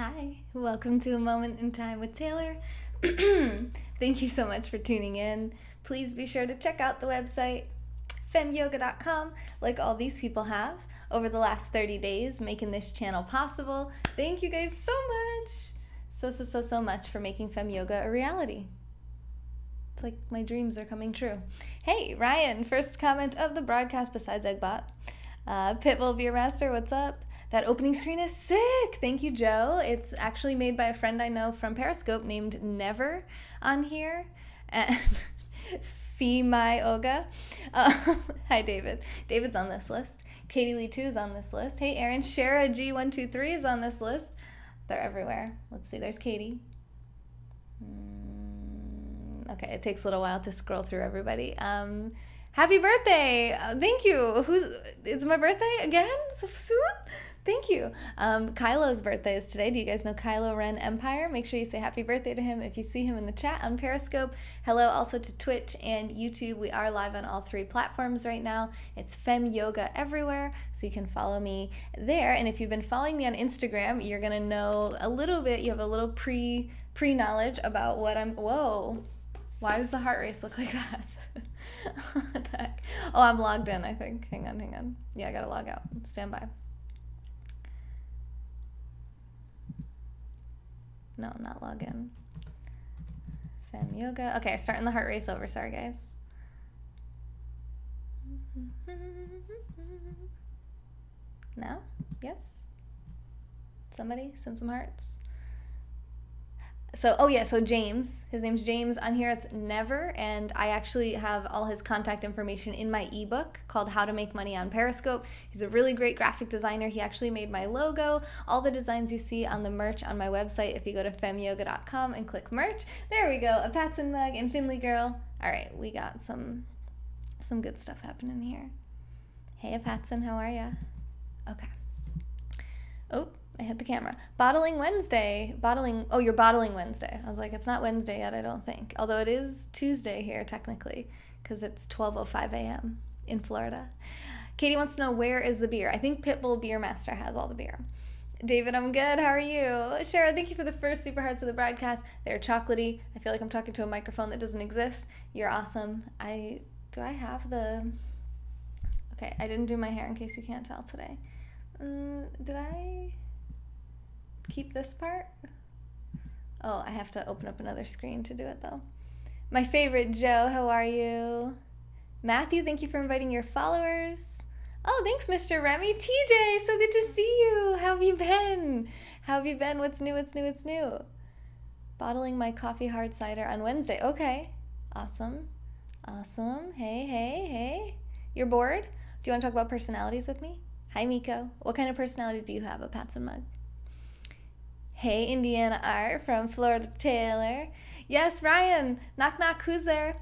Hi, welcome to A Moment in Time with Taylor. Thank you so much for tuning in. Please be sure to check out the website, femyoga.com, like all these people have over the last 30 days, making this channel possible. Thank you guys so much. So much for making Fem Yoga a reality. It's like my dreams are coming true. Hey, Ryan, first comment of the broadcast besides Eggbot. Pitbull Beer Master, what's up? That opening screen is sick. Thank you, Joe. It's actually made by a friend I know from Periscope named Never on here. And Fee My Oga. Hi, David. David's on this list. Katie Lee 2 is on this list. Hey, Aaron. Shara G123 is on this list. They're everywhere. Let's see. There's Katie. Okay, it takes a little while to scroll through everybody. Happy birthday! Thank you. It's my birthday again? So soon? Thank you. Kylo's birthday is today. Do you guys know Kylo Ren Empire? Make sure you say happy birthday to him if you see him in the chat on Periscope. Hello also to Twitch and YouTube. We are live on all three platforms right now. It's Fem Yoga everywhere, so you can follow me there. And if you've been following me on Instagram, you're gonna know a little bit. You have a little pre-knowledge about what I'm. Whoa! Why does the heart race look like that? What the heck? Oh, I'm logged in, I think. Hang on. Yeah, I gotta log out. Stand by. No, not log in. Fem Yoga. Okay, starting the heart race over. Sorry, guys. Now? Yes? Somebody send some hearts. So James, his name's James. On here it's Never, and I actually have all his contact information in my ebook called How to Make Money on Periscope. He's a really great graphic designer. He actually made my logo, all the designs you see on the merch on my website. If you go to femyoga.com and click merch, there we go, a Patson mug and Finley girl. All right, we got some good stuff happening here. Hey, Patson, how are ya? Okay. Oh, I hit the camera. Bottling Wednesday. You're bottling Wednesday. I was like, it's not Wednesday yet, I don't think. Although it is Tuesday here, technically, because it's 12:05 a.m. in Florida. Katie wants to know, where is the beer? I think Pitbull Beer Master has all the beer. David, I'm good. How are you? Shara, thank you for the first super hearts of the broadcast. They're chocolatey. I feel like I'm talking to a microphone that doesn't exist. You're awesome. Do I have the... Okay, I didn't do my hair in case you can't tell today. Did I... keep this part? Oh, I have to open up another screen to do it though. My favorite Joe, how are you? Matthew, thank you for inviting your followers. Oh, thanks, Mr. Remy. TJ, so good to see you. How have you been? What's new? Bottling my coffee hard cider on Wednesday. Okay, awesome. Hey. You're bored? Do you want to talk about personalities with me? Hi, Miko. What kind of personality do you have, a Patson mug? Hey, Indiana Art from Florida Taylor. Yes, Ryan. Knock, knock. Who's there?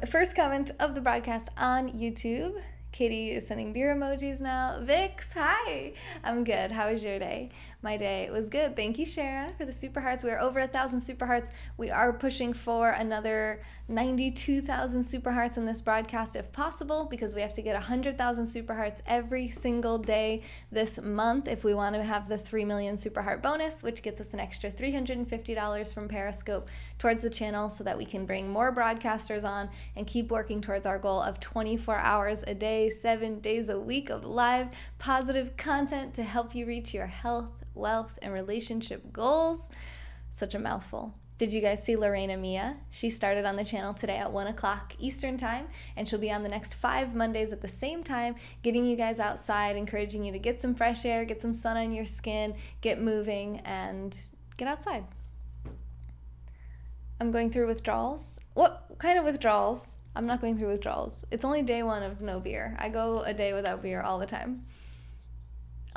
First comment of the broadcast on YouTube. Katie is sending beer emojis now. Vix, hi. I'm good. How was your day? My day was good. Thank you, Shara, for the super hearts. We are over 1,000 super hearts. We are pushing for another 92,000 super hearts in this broadcast if possible, because we have to get 100,000 super hearts every single day this month if we want to have the 3 million super heart bonus, which gets us an extra $350 from Periscope towards the channel so that we can bring more broadcasters on and keep working towards our goal of 24 hours a day, 7 days a week of live positive content to help you reach your health, wealth, and relationship goals. Such a mouthful. Did you guys see Lorena Mia? She started on the channel today at 1 o'clock Eastern time, and she'll be on the next 5 Mondays at the same time, getting you guys outside, encouraging you to get some fresh air, get some sun on your skin, get moving, and get outside. I'm going through withdrawals. What kind of withdrawals? I'm not going through withdrawals. It's only day 1 of no beer. I go a day without beer all the time.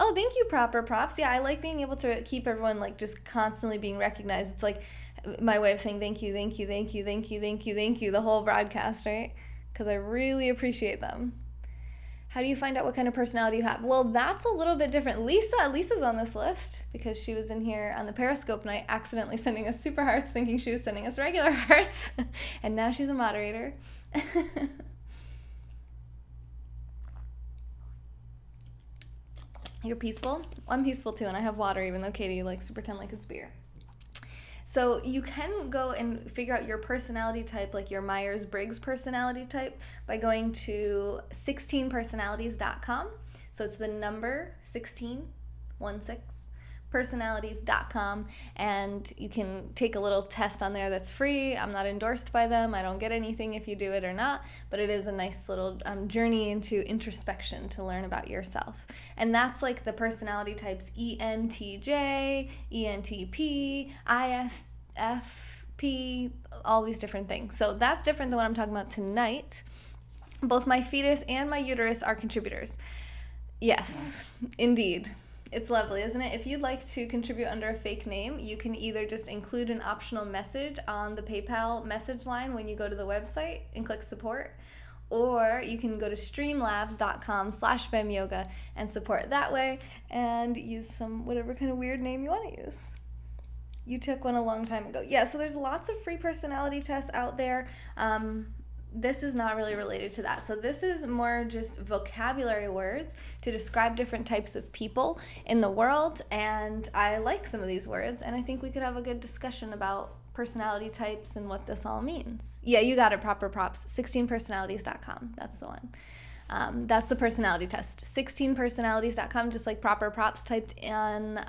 Oh, thank you, Proper Props. Yeah, I like being able to keep everyone like just constantly being recognized. It's like my way of saying thank you the whole broadcast, right? Because I really appreciate them. How do you find out what kind of personality you have? Well, that's a little bit different. Lisa's on this list because she was in here on the Periscope night accidentally sending us super hearts thinking she was sending us regular hearts. And now she's a moderator. You're peaceful? I'm peaceful too, and I have water, even though Katie likes to pretend like it's beer. So you can go and figure out your personality type, like your Myers-Briggs personality type, by going to 16personalities.com. So it's the number 16, 16, personalities.com, and you can take a little test on there that's free. I'm not endorsed by them. I don't get anything if you do it or not, but it is a nice little journey into introspection to learn about yourself. And that's like the personality types ENTJ, ENTP, ISFP, all these different things. So that's different than what I'm talking about tonight. Both my fetus and my uterus are contributors. Yes, indeed. It's lovely, isn't it? If you'd like to contribute under a fake name, you can either just include an optional message on the PayPal message line when you go to the website and click support, or you can go to streamlabs.com/femyoga and support that way and use some whatever kind of weird name you want to use. You took one a long time ago. Yeah, so there's lots of free personality tests out there. This is not really related to that. So this is more just vocabulary words to describe different types of people in the world, and I like some of these words, and I think we could have a good discussion about personality types and what this all means. Yeah, you got it, proper props. 16personalities.com, that's the one. That's the personality test. 16personalities.com, just like proper props typed in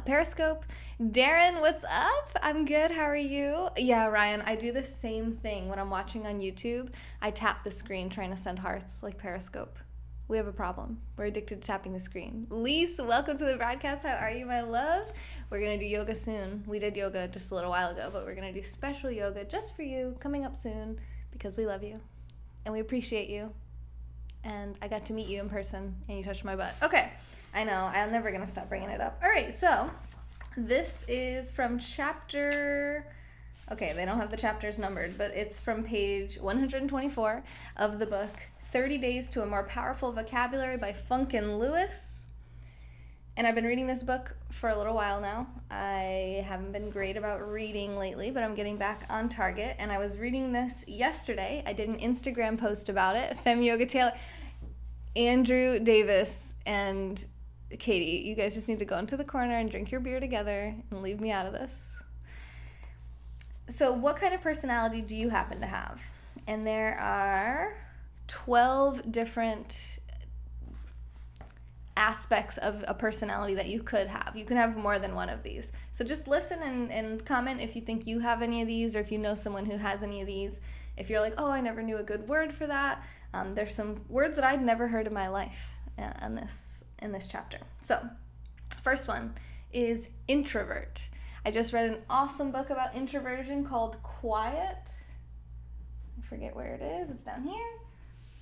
Periscope. Darren, what's up? I'm good. How are you? Yeah, Ryan, I do the same thing when I'm watching on YouTube. I tap the screen trying to send hearts like Periscope. We have a problem. We're addicted to tapping the screen. Lise, welcome to the broadcast. How are you, my love? We're going to do yoga soon. We did yoga just a little while ago, but we're going to do special yoga just for you coming up soon because we love you and we appreciate you. And I got to meet you in person, and you touched my butt. Okay, I know. I'm never going to stop bringing it up. All right, so this is from chapter... Okay, they don't have the chapters numbered, but it's from page 124 of the book, 30 Days to a More Powerful Vocabulary by Funkin Lewis. And I've been reading this book for a little while now. I haven't been great about reading lately, but I'm getting back on target. And I was reading this yesterday. I did an Instagram post about it. Fem Yoga Taylor, Andrew Davis, and Katie, you guys just need to go into the corner and drink your beer together and leave me out of this. So what kind of personality do you happen to have? And there are 12 different aspects of a personality that you could have. You can have more than one of these. So just listen and comment if you think you have any of these, or if you know someone who has any of these. If you're like, oh, I never knew a good word for that. There's some words that I'd never heard in my life in this chapter. So first one is introvert. I just read an awesome book about introversion called Quiet. I forget where it is. It's down here.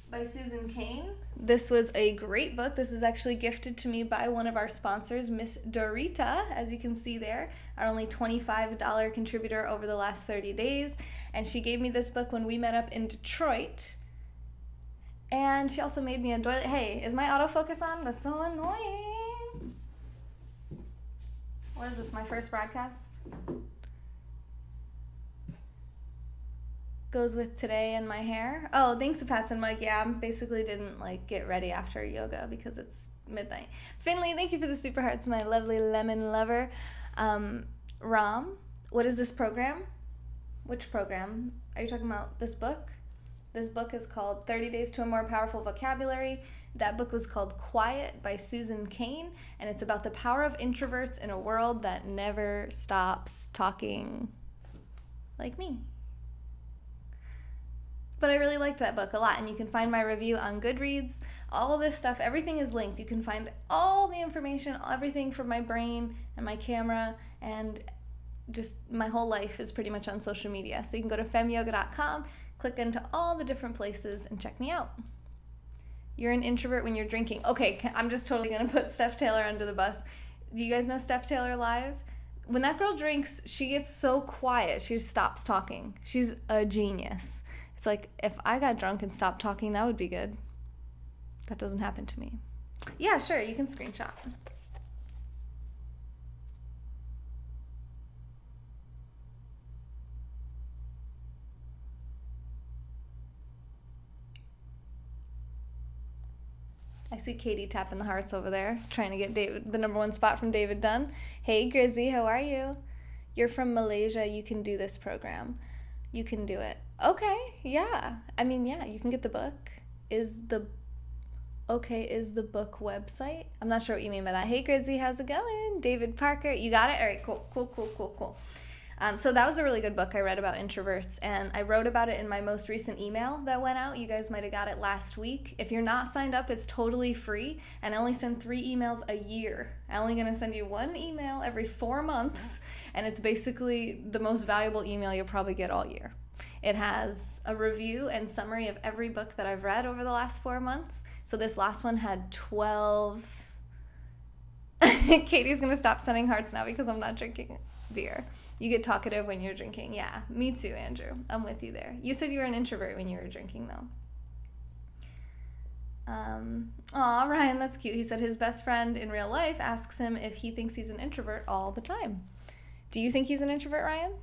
By Susan Cain. This was a great book. This is actually gifted to me by one of our sponsors, Miss Dorita, as you can see there, our only $25 contributor over the last 30 days. And she gave me this book when we met up in Detroit. And she also made me a doily. Hey, is my autofocus on? That's so annoying. What is this, my first broadcast? Goes with today and my hair. Oh, thanks to Pats and Mike. Yeah, I basically didn't get ready after yoga because it's midnight. Finley, thank you for the super hearts, my lovely lemon lover. Ram, what is this program? Which program? Are you talking about this book? This book is called 30 Days to a More Powerful Vocabulary. That book was called Quiet by Susan Cain, and it's about the power of introverts in a world that never stops talking like me. But I really liked that book a lot, and you can find my review on Goodreads. All of this stuff, everything is linked. You can find all the information, everything from my brain and my camera, and just my whole life is pretty much on social media. So you can go to femyoga.com, click into all the different places, and check me out. You're an introvert when you're drinking. Okay, I'm just totally going to put Steph Taylor under the bus. Do you guys know Steph Taylor live? When that girl drinks, she gets so quiet. She just stops talking. She's a genius. It's like, if I got drunk and stopped talking, that would be good. That doesn't happen to me. Yeah, sure, you can screenshot. I I see Katie tapping the hearts over there, trying to get the number one spot from David Dunn. Hey, Grizzy, how are you? You're from Malaysia. You can do this program. You can do it. Okay, yeah. I mean, yeah, you can get the book. Is the book website? I'm not sure what you mean by that. Hey, Grizzy, how's it going? David Parker, you got it? All right, cool. So that was a really good book I read about introverts, and I wrote about it in my most recent email that went out. You guys might have got it last week. If you're not signed up, it's totally free, and I only send 3 emails a year. I'm only going to send you 1 email every 4 months, and it's basically the most valuable email you'll probably get all year. It has a review and summary of every book that I've read over the last 4 months. So this last one had 12... Katie's going to stop sending hearts now because I'm not drinking beer. You get talkative when you're drinking. Yeah, me too, Andrew. I'm with you there. You said you were an introvert when you were drinking, though. Aw, Ryan, that's cute. He said his best friend in real life asks him if he thinks he's an introvert all the time. Do you think he's an introvert, Ryan?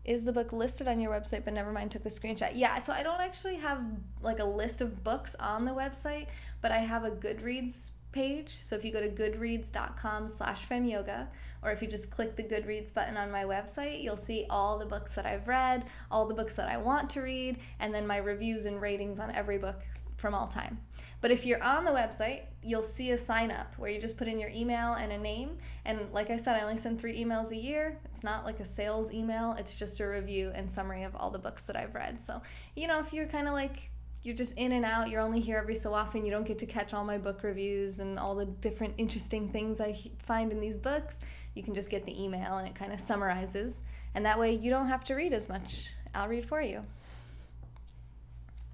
Is the book listed on your website, but never mind, took the screenshot? Yeah, so I don't actually have like a list of books on the website, but I have a Goodreads page. So if you go to goodreads.com/femyoga, or if you just click the Goodreads button on my website, you'll see all the books that I've read, all the books that I want to read, and then my reviews and ratings on every book from all time. But if you're on the website, you'll see a sign up where you just put in your email and a name. And like I said, I only send 3 emails a year. It's not like a sales email. It's just a review and summary of all the books that I've read. So, you know, if you're kind of like, you're just in and out, you're only here every so often, you don't get to catch all my book reviews and all the different interesting things I find in these books, you can just get the email and it kind of summarizes. And that way you don't have to read as much. I'll read for you.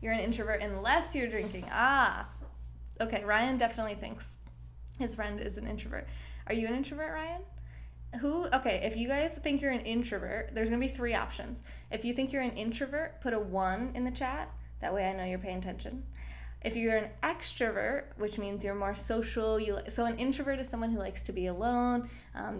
You're an introvert unless you're drinking. Ah, okay, Ryan definitely thinks his friend is an introvert. Are you an introvert, Ryan? Okay, if you guys think you're an introvert, there's going to be 3 options. If you think you're an introvert, put a 1 in the chat. That way I know you're paying attention. If you're an extrovert, which means you're more social, so an introvert is someone who likes to be alone.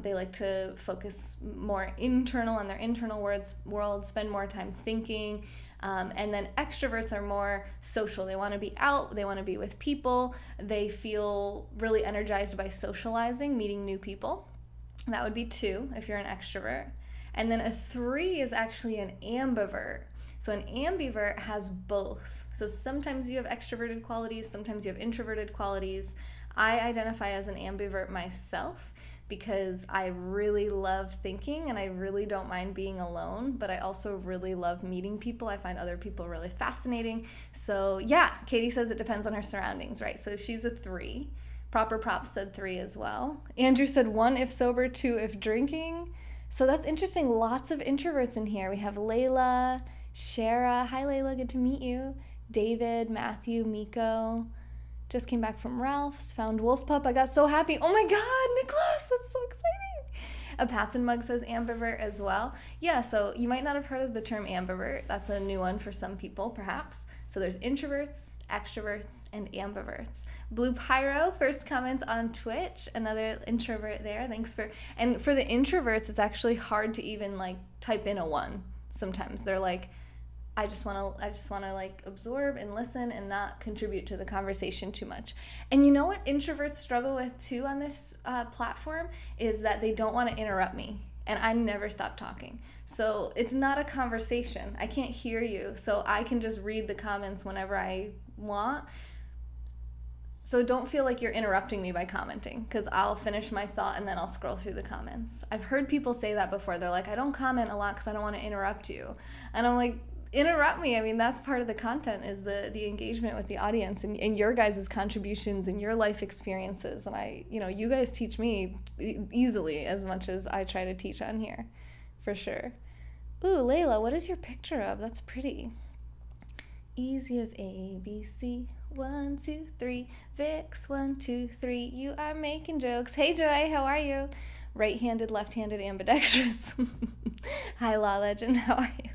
They like to focus more internal on their internal world, spend more time thinking. And then extroverts are more social. They want to be out. They want to be with people. They feel really energized by socializing, meeting new people. That would be 2 if you're an extrovert. And then a 3 is actually an ambivert. So an ambivert has both. So sometimes you have extroverted qualities, sometimes you have introverted qualities. I identify as an ambivert myself because I really love thinking and I really don't mind being alone, but I also really love meeting people. I find other people really fascinating. So yeah, Katie says it depends on her surroundings, right? So she's a 3. Proper Props said 3 as well. Andrew said 1 if sober, 2 if drinking. So that's interesting. Lots of introverts in here. We have Layla, Shara. Hi, Layla. Good to meet you. David, Matthew, Miko. Just came back from Ralph's. Found Wolf Pup. I got so happy. Oh my God, Nicholas. That's so exciting. A Patson Mug says ambivert as well. Yeah, so you might not have heard of the term ambivert. That's a new one for some people, perhaps. So there's introverts, extroverts, and ambiverts. Blue Pyro first comments on Twitch. Another introvert there. Thanks for... And for the introverts, it's actually hard to even like type in a 1. Sometimes they're like, I just want to like absorb and listen and not contribute to the conversation too much. And you know what introverts struggle with too on this platform is that they don't want to interrupt me, and I never stop talking. So it's not a conversation. I can't hear you, so I can just read the comments whenever I want. So don't feel like you're interrupting me by commenting, because I'll finish my thought and then I'll scroll through the comments. I've heard people say that before. They're like, I don't comment a lot because I don't want to interrupt you. And I'm like, interrupt me. I mean, that's part of the content, is the engagement with the audience and your guys' contributions and your life experiences. And you guys teach me easily as much as I try to teach on here, for sure. Ooh, Layla, what is your picture of? That's pretty. Easy as ABC. 1, 2, 3. Vix, 1, 2, 3. You are making jokes. Hey, Joy, how are you? Right-handed, left-handed, ambidextrous. Hi, Law Legend, how are you?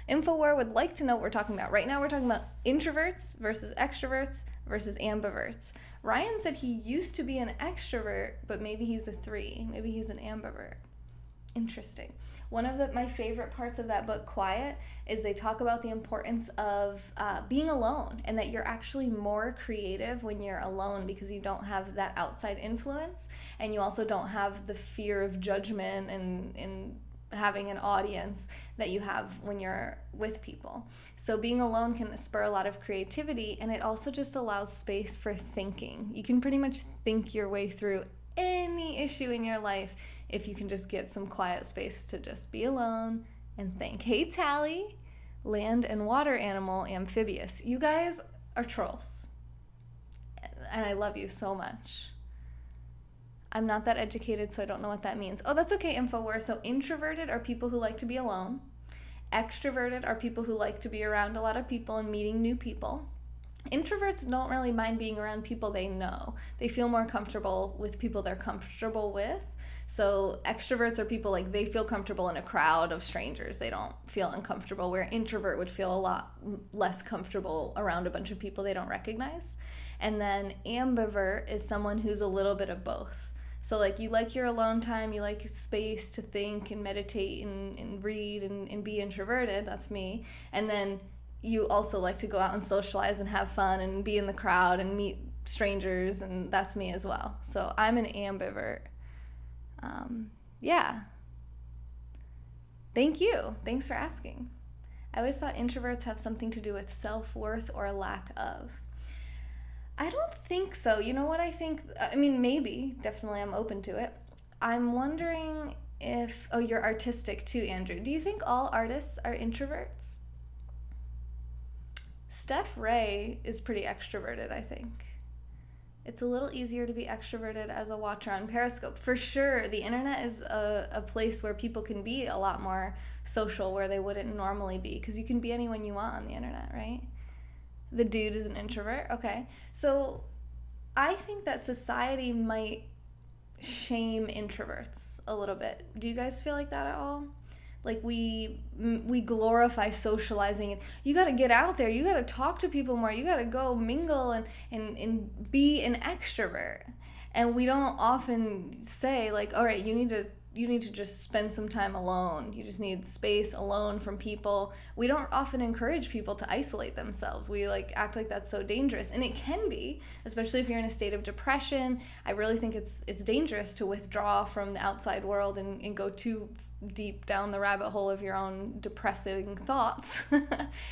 Infowar would like to know what we're talking about. Right now we're talking about introverts versus extroverts versus ambiverts. Ryan said he used to be an extrovert, but maybe he's a 3. Maybe he's an ambivert. Interesting. One of my favorite parts of that book, Quiet, is they talk about the importance of being alone, and that you're actually more creative when you're alone because you don't have that outside influence, and you also don't have the fear of judgment and having an audience that you have when you're with people. So being alone can spur a lot of creativity, and it also just allows space for thinking. You can pretty much think your way through any issue in your life if you can just get some quiet space to just be alone and think. Hey Tally, land and water animal, amphibious. You guys are trolls, and I love you so much. I'm not that educated, so I don't know what that means. Oh, that's okay, InfoWars. So introverted are people who like to be alone. Extroverted are people who like to be around a lot of people and meeting new people. Introverts don't really mind being around people they know. They feel more comfortable with people they're comfortable with. So extroverts are people like they feel comfortable in a crowd of strangers. They don't feel uncomfortable, where introvert would feel a lot less comfortable around a bunch of people they don't recognize. And then ambivert is someone who's a little bit of both. So like you like your alone time, you like space to think and meditate and read and be introverted. That's me. And then you also like to go out and socialize and have fun and be in the crowd and meet strangers, and that's me as well. So I'm an ambivert. Yeah. Thank you. Thanks for asking. I always thought introverts have something to do with self-worth or lack of. I don't think so. You know what I think? I mean, maybe. Definitely, I'm open to it. I'm wondering if... Oh, you're artistic too, Andrew. Do you think all artists are introverts? Steph Ray is pretty extroverted, I think. It's a little easier to be extroverted as a watcher on Periscope. For sure, the internet is a place where people can be a lot more social where they wouldn't normally be, because you can be anyone you want on the internet, right? The dude is an introvert. Okay. So I think that society might shame introverts a little bit. Do you guys feel like that at all? Like we glorify socializing, and you got to get out there. You got to talk to people more. You got to go mingle and be an extrovert. And we don't often say like, all right, you need to just spend some time alone. You just need space alone from people. We don't often encourage people to isolate themselves. We like act like that's so dangerous, and it can be, especially if you're in a state of depression. I really think it's dangerous to withdraw from the outside world and go too deep down the rabbit hole of your own depressing thoughts.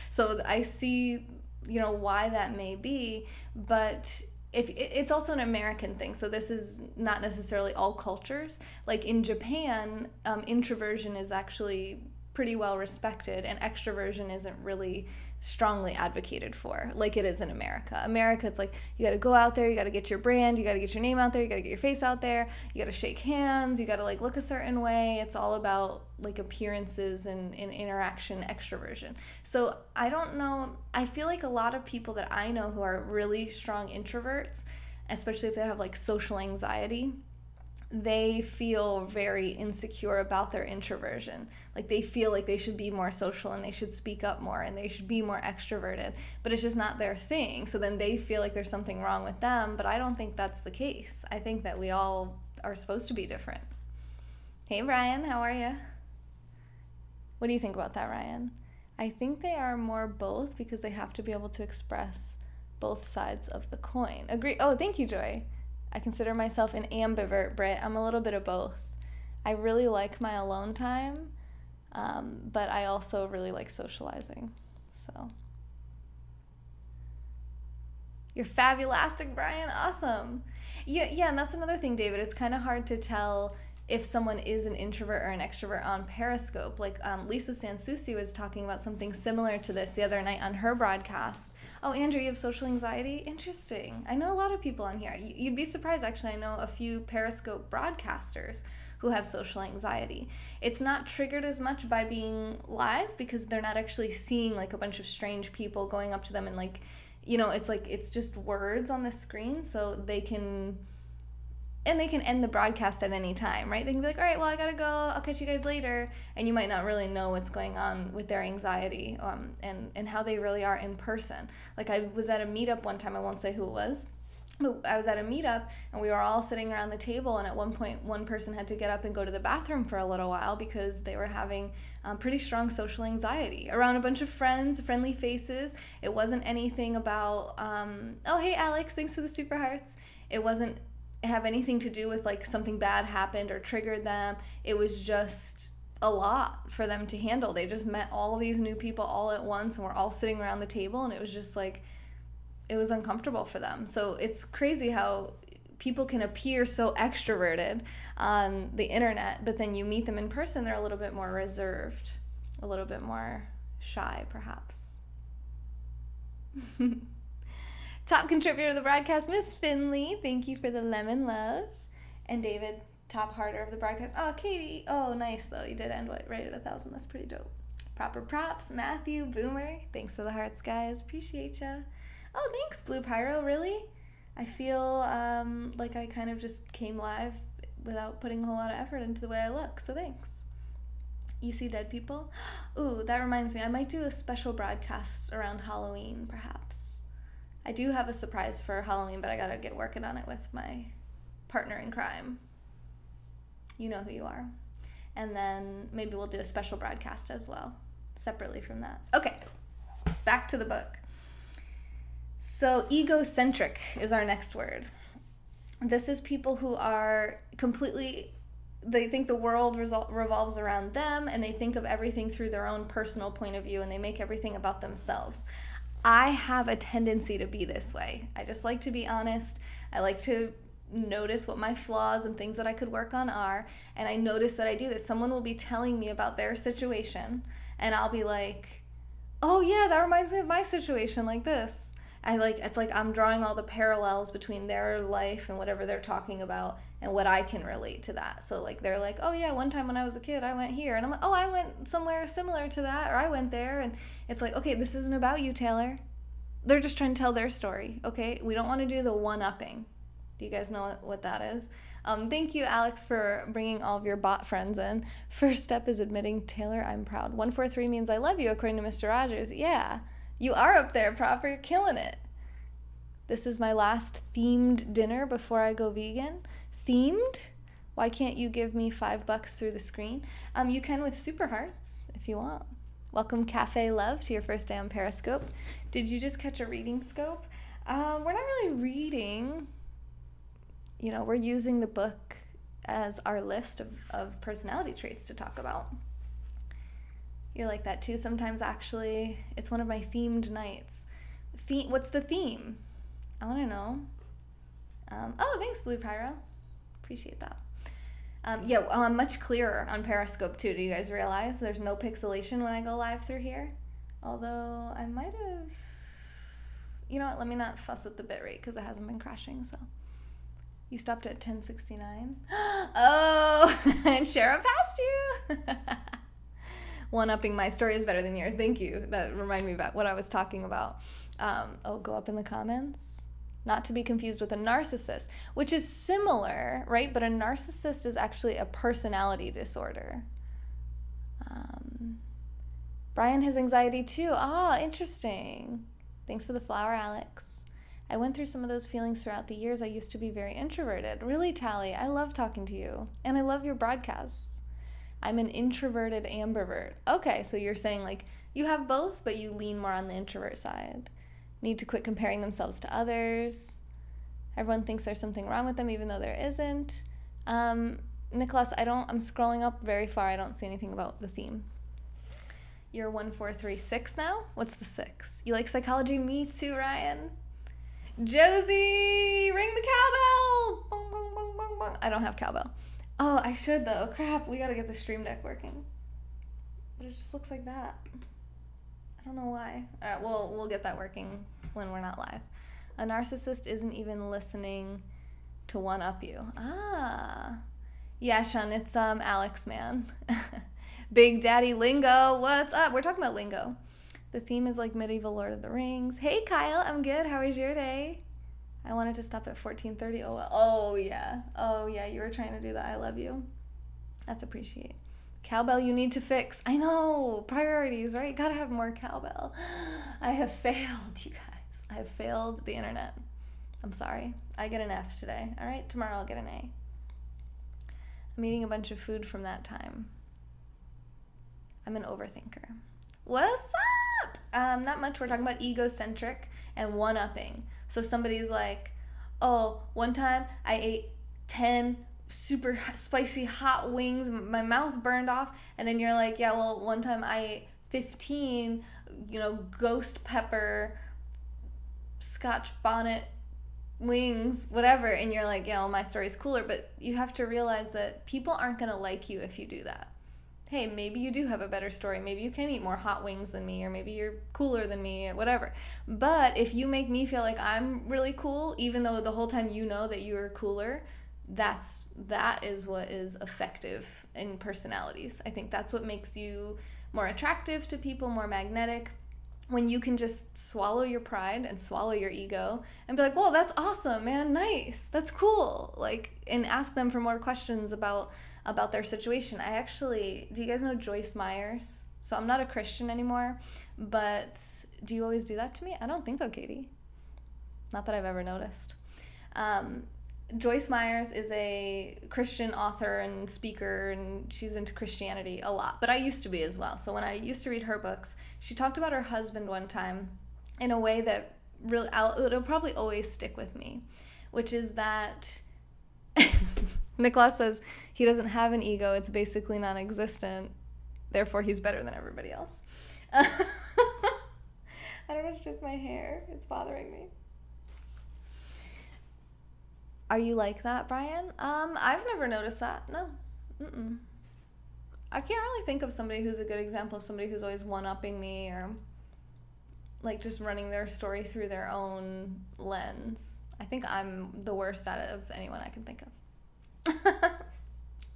So I see, why that may be, but if it's also an American thing, so this is not necessarily all cultures. Like in Japan, introversion is actually pretty well respected, and extroversion isn't really strongly advocated for like it is in America. America, it's like you got to go out there, you got to get your brand, you got to get your name out there, you got to get your face out there, you got to shake hands, you got to like look a certain way. It's all about like appearances and interaction, extroversion. So I don't know, I feel like a lot of people that I know who are really strong introverts, especially if they have like social anxiety, they feel very insecure about their introversion. Like they feel like they should be more social and they should speak up more and they should be more extroverted, but it's just not their thing. So then they feel like there's something wrong with them, but I don't think that's the case. I think that we all are supposed to be different. Hey Ryan, how are you? What do you think about that, Ryan? I think they are more both because they have to be able to express both sides of the coin. Agree. Oh, thank you, Joy. I consider myself an ambivert, Britt. I'm a little bit of both. I really like my alone time, but I also really like socializing. So, you're fabulastic, Brian. Awesome. Yeah, and that's another thing, David. It's kind of hard to tell if someone is an introvert or an extrovert on Periscope. Like Lisa Sansusi was talking about something similar to this the other night on her broadcast. Oh, Andrew, you have social anxiety? Interesting. I know a lot of people on here. You'd be surprised, actually. I know a few Periscope broadcasters who have social anxiety. It's not triggered as much by being live because they're not actually seeing like a bunch of strange people going up to them and like, it's just words on the screen, so they can end the broadcast at any time, right? They can be like, all right, well, I gotta go, I'll catch you guys later, and you might not really know what's going on with their anxiety and how they really are in person. Like I was at a meetup one time, I won't say who it was, I was at a meetup and we were all sitting around the table, and at one point one person had to get up and go to the bathroom for a little while because they were having pretty strong social anxiety around a bunch of friends, friendly faces. It wasn't anything about, oh, hey, Alex, thanks for the super hearts. It wasn't have anything to do with like something bad happened or triggered them. It was just a lot for them to handle. They just met all these new people all at once, and we're all sitting around the table, and it was just like, it was uncomfortable for them. So it's crazy how people can appear so extroverted on the internet, but then you meet them in person, they're a little bit more reserved, a little bit more shy, perhaps. Top contributor to the broadcast, Miss Finley. Thank you for the lemon love. And David, top hearter of the broadcast. Oh, Katie. Oh, nice, though. You did end right at 1,000. That's pretty dope. Proper props. Matthew, Boomer. Thanks for the hearts, guys. Appreciate ya. Oh, thanks, Blue Pyro. Really? I feel like I kind of just came live without putting a whole lot of effort into the way I look, so thanks. You see dead people? Ooh, that reminds me. I might do a special broadcast around Halloween, perhaps. I do have a surprise for Halloween, but I gotta get working on it with my partner in crime. You know who you are. And then maybe we'll do a special broadcast as well, separately from that. Okay, back to the book. So egocentric is our next word. This is people who are completely, they think the world revolves around them, and they think of everything through their own personal point of view, and they make everything about themselves. I have a tendency to be this way. I just like to be honest. I like to notice what my flaws and things that I could work on are, and I notice that I do this. Someone will be telling me about their situation, and I'll be like, oh yeah, that reminds me of my situation, like this. It's like I'm drawing all the parallels between their life and whatever they're talking about and what I can relate to that. So like they're like, oh yeah, one time when I was a kid, I went here. And I'm like, oh, I went somewhere similar to that, or I went there. And it's like, okay, this isn't about you, Taylor. They're just trying to tell their story, okay? We don't want to do the one-upping. Do you guys know what that is? Thank you, Alex, for bringing all of your bot friends in. First step is admitting, Taylor, I'm proud. 143 means I love you, according to Mr. Rogers. Yeah. You are up there, proper. You're killing it. This is my last themed dinner before I go vegan. Themed? Why can't you give me $5 through the screen? You can with super hearts if you want. Welcome, Cafe Love, to your first day on Periscope. Did you just catch a reading scope? We're not really reading. You know, we're using the book as our list of personality traits to talk about. You're like that too sometimes, actually. It's one of my themed nights. What's the theme? I want to know. Oh, thanks, Blue Pyro. Appreciate that. Yeah, I'm much clearer on Periscope too. Do you guys realize there's no pixelation when I go live through here? Although I might have... You know what? Let me not fuss with the bitrate because it hasn't been crashing, so... You stopped at 1069? Oh, and Shara passed you! One-upping my story is better than yours. Thank you. That reminded me about what I was talking about. Go up in the comments. Not to be confused with a narcissist, which is similar, right? But a narcissist is actually a personality disorder. Brian has anxiety too. Ah, interesting. Thanks for the flower, Alex. I went through some of those feelings throughout the years. I used to be very introverted. Really, Tally, I love talking to you. And I love your broadcasts. I'm an introverted ambivert. Okay, so you're saying like you have both, but you lean more on the introvert side. Need to quit comparing themselves to others. Everyone thinks there's something wrong with them, even though there isn't. Nicholas, I'm scrolling up very far. I don't see anything about the theme. You're 1436 now? What's the 6? You like psychology? Me too, Ryan. Josie, ring the cowbell. Bong, bong, bong, bong, bong. I don't have cowbell. Oh, I should though. Crap, we gotta get the stream deck working. But it just looks like that. I don't know why. All right, we'll get that working when we're not live. A narcissist isn't even listening to one-up you. Ah. Yeah, Sean, it's Alex, man. Big Daddy Lingo, what's up? We're talking about lingo. The theme is like medieval Lord of the Rings. Hey, Kyle, I'm good. How was your day? I wanted to stop at 14:30. Oh, well. Oh, yeah, you were trying to do that. I love you. That's appreciated. Cowbell you need to fix. I know. Priorities, right? Gotta have more cowbell. I have failed, you guys. I have failed the internet. I'm sorry. I get an F today. All right, tomorrow I'll get an A. I'm eating a bunch of food from that time. I'm an overthinker. What's up? Not much. We're talking about egocentric and one-upping. So somebody's like, oh, one time I ate 10 super spicy hot wings, my mouth burned off, and then you're like, yeah, well, one time I ate 15, ghost pepper, Scotch bonnet wings, whatever, and you're like, yeah, well, my story's cooler. But you have to realize that people aren't going to like you if you do that. Hey, maybe you do have a better story. Maybe you can eat more hot wings than me, or maybe you're cooler than me, whatever. But if you make me feel like I'm really cool, even though the whole time you know that you are cooler, that is what is effective in personalities. I think that's what makes you more attractive to people, more magnetic. When you can just swallow your pride and swallow your ego and be like, whoa, that's awesome, man, nice, that's cool, and ask them for more questions about their situation. Do you guys know Joyce Myers? So I'm not a Christian anymore, but do you always do that to me? I don't think so, Katie. Not that I've ever noticed. Joyce Myers is a Christian author and speaker, and she's into Christianity a lot. But I used to be as well. So when I used to read her books, she talked about her husband one time in a way that really, it'll probably always stick with me, which is that Nicholas says he doesn't have an ego. It's basically non-existent. Therefore, he's better than everybody else. I don't know what's with my hair. It's bothering me. Are you like that, Brian? I've never noticed that. No. Mm-mm. I can't really think of somebody who's a good example of somebody who's always one-upping me or just running their story through their own lens. I think I'm the worst at it of anyone I can think of.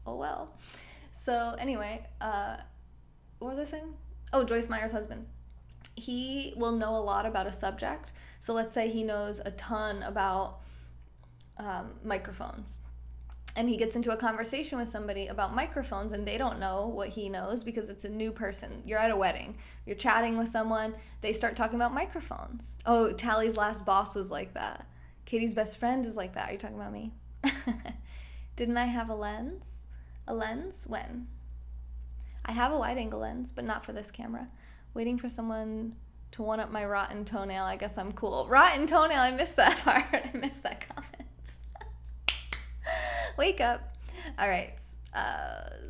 Oh, well. So anyway, what was I saying? Oh, Joyce Meyer's husband. He will know a lot about a subject. So let's say he knows a ton about microphones, and he gets into a conversation with somebody about microphones, and they don't know what he knows because it's a new person. You're at a wedding, you're chatting with someone, they start talking about microphones. Oh, Tally's last boss was like that. Katie's best friend is like that. Are you talking about me? Didn't I have a lens? A lens? When? I have a wide angle lens, but not for this camera. Waiting for someone to one up my rotten toenail. I guess I'm cool. Rotten toenail, I missed that part. I missed that comment. Wake up. All right.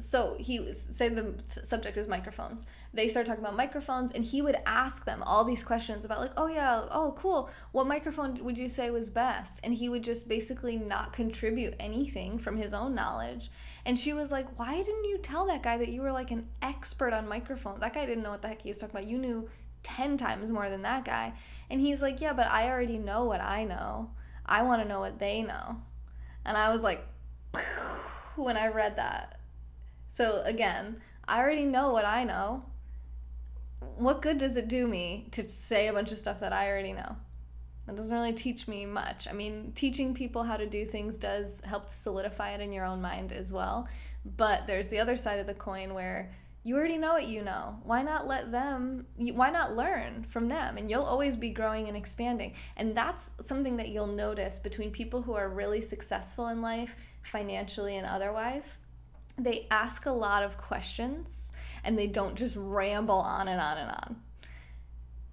So say the subject is microphones. They start talking about microphones, and he would ask them all these questions about oh yeah, oh cool, what microphone would you say was best? And he would just basically not contribute anything from his own knowledge. And she was like, why didn't you tell that guy that you were an expert on microphones? That guy didn't know what the heck he was talking about. You knew 10 times more than that guy. And he's like, yeah, but I already know what I know. I want to know what they know. And I was like, when I read that. So again, I already know what I know. What good does it do me to say a bunch of stuff that I already know? That doesn't really teach me much. I mean, teaching people how to do things does help to solidify it in your own mind as well. But there's the other side of the coin where you already know what you know. Why not learn from them? And you'll always be growing and expanding. And that's something that you'll notice between people who are really successful in life, financially and otherwise. They ask a lot of questions, and they don't just ramble on and on and on.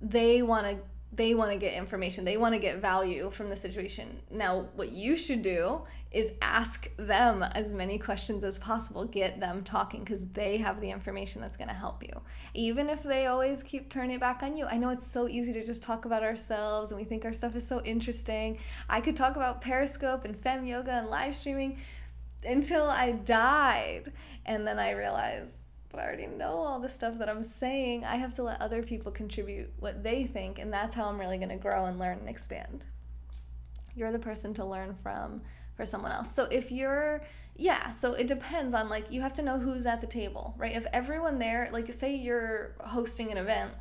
They want to get information. They want to get value from the situation. Now, what you should do is ask them as many questions as possible. Get them talking, because they have the information that's going to help you. Even if they always keep turning it back on you. I know it's so easy to just talk about ourselves, and we think our stuff is so interesting. I could talk about Periscope and Fem Yoga and live streaming until I died. And then I realized, but I already know all the stuff that I'm saying. I have to let other people contribute what they think, and that's how I'm really going to grow and learn and expand. You're the person to learn from for someone else. So so it depends on, you have to know who's at the table, right? If everyone there, say you're hosting an event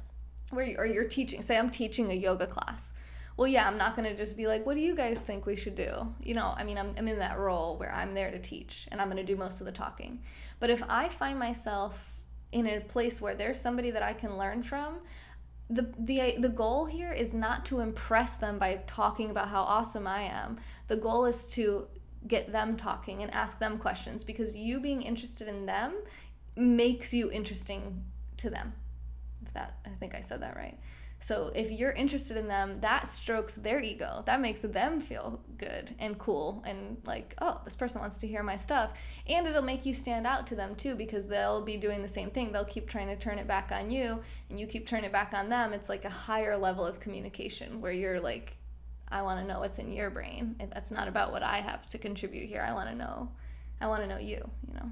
or you're teaching, say I'm teaching a yoga class. Well, yeah, I'm not going to just be like, what do you guys think we should do? I'm in that role where I'm there to teach, and I'm going to do most of the talking. But if I find myself in a place where there's somebody that I can learn from, the goal here is not to impress them by talking about how awesome I am. The goal is to get them talking and ask them questions, because you being interested in them makes you interesting to them. I think I said that right. So if you're interested in them, that strokes their ego. That makes them feel good and cool and like, oh, this person wants to hear my stuff. And it'll make you stand out to them too, because they'll be doing the same thing. They'll keep trying to turn it back on you, and you keep turning it back on them. It's like a higher level of communication where you're like, I want to know what's in your brain. That's not about what I have to contribute here. I want to know you, you know.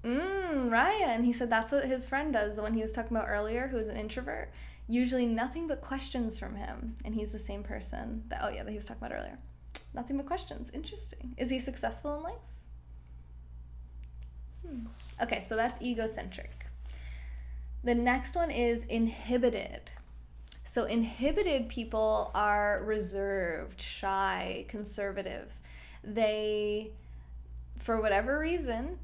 Ryan, he said that's what his friend does, the one he was talking about earlier, who's an introvert. Usually nothing but questions from him. And he's the same person that he was talking about earlier. Nothing but questions. Interesting. Is he successful in life? Okay, so that's egocentric. The next one is inhibited. So inhibited people are reserved, shy, conservative. They, for whatever reason,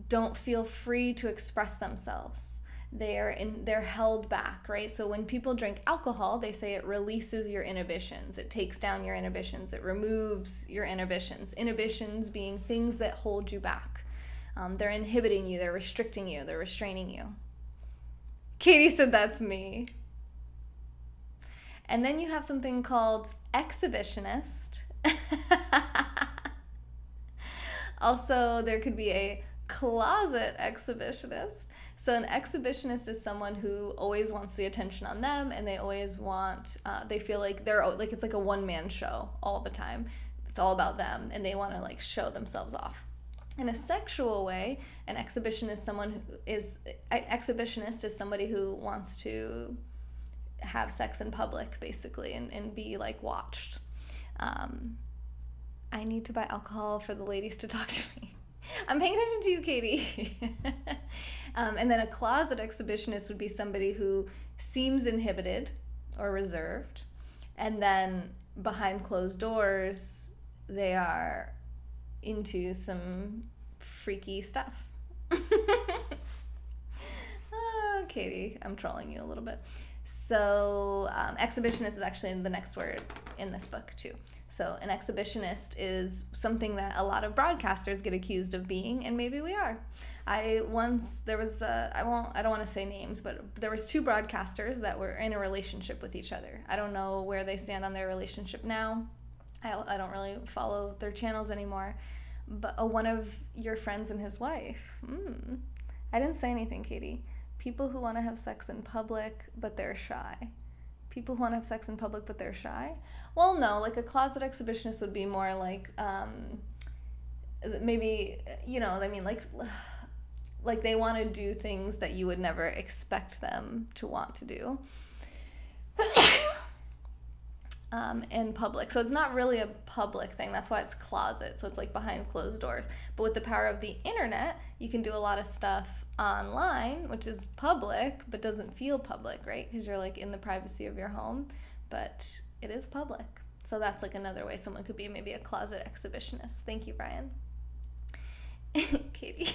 don't feel free to express themselves. They're held back, right? So when people drink alcohol, they say it releases your inhibitions. It takes down your inhibitions. It removes your inhibitions. Inhibitions being things that hold you back. They're inhibiting you. They're restricting you. They're restraining you. Katie said that's me. And then you have something called exhibitionist. Also, there could be a closet exhibitionist. So an exhibitionist is someone who always wants the attention on them, and they always want, they feel like it's like a one-man show all the time. It's all about them, and they want to like show themselves off. In a sexual way, an exhibitionist is somebody who wants to have sex in public, basically, and be like watched. I need to buy alcohol for the ladies to talk to me. I'm paying attention to you, Katie. And then a closet exhibitionist would be somebody who seems inhibited or reserved, and then behind closed doors, they are into some freaky stuff. Oh, Katie, I'm trolling you a little bit. So exhibitionist is actually the next word in this book too. So an exhibitionist is something that a lot of broadcasters get accused of being, and maybe we are. I don't want to say names, but there was 2 broadcasters that were in a relationship with each other. I don't know where they stand on their relationship now. I don't really follow their channels anymore. But one of your friends and his wife. I didn't say anything, Katie. People who want to have sex in public, but they're shy. People who want to have sex in public, but they're shy? Well, no, like a closet exhibitionist would be more like, maybe, you know, I mean, like they want to do things that you would never expect them to want to do in public. So it's not really a public thing. That's why it's closet. So it's like behind closed doors. But with the power of the internet, you can do a lot of stuff online, which is public, but doesn't feel public, right? Because you're like in the privacy of your home, but it is public. So that's like another way someone could be maybe a closet exhibitionist. Thank you, Brian. Katie.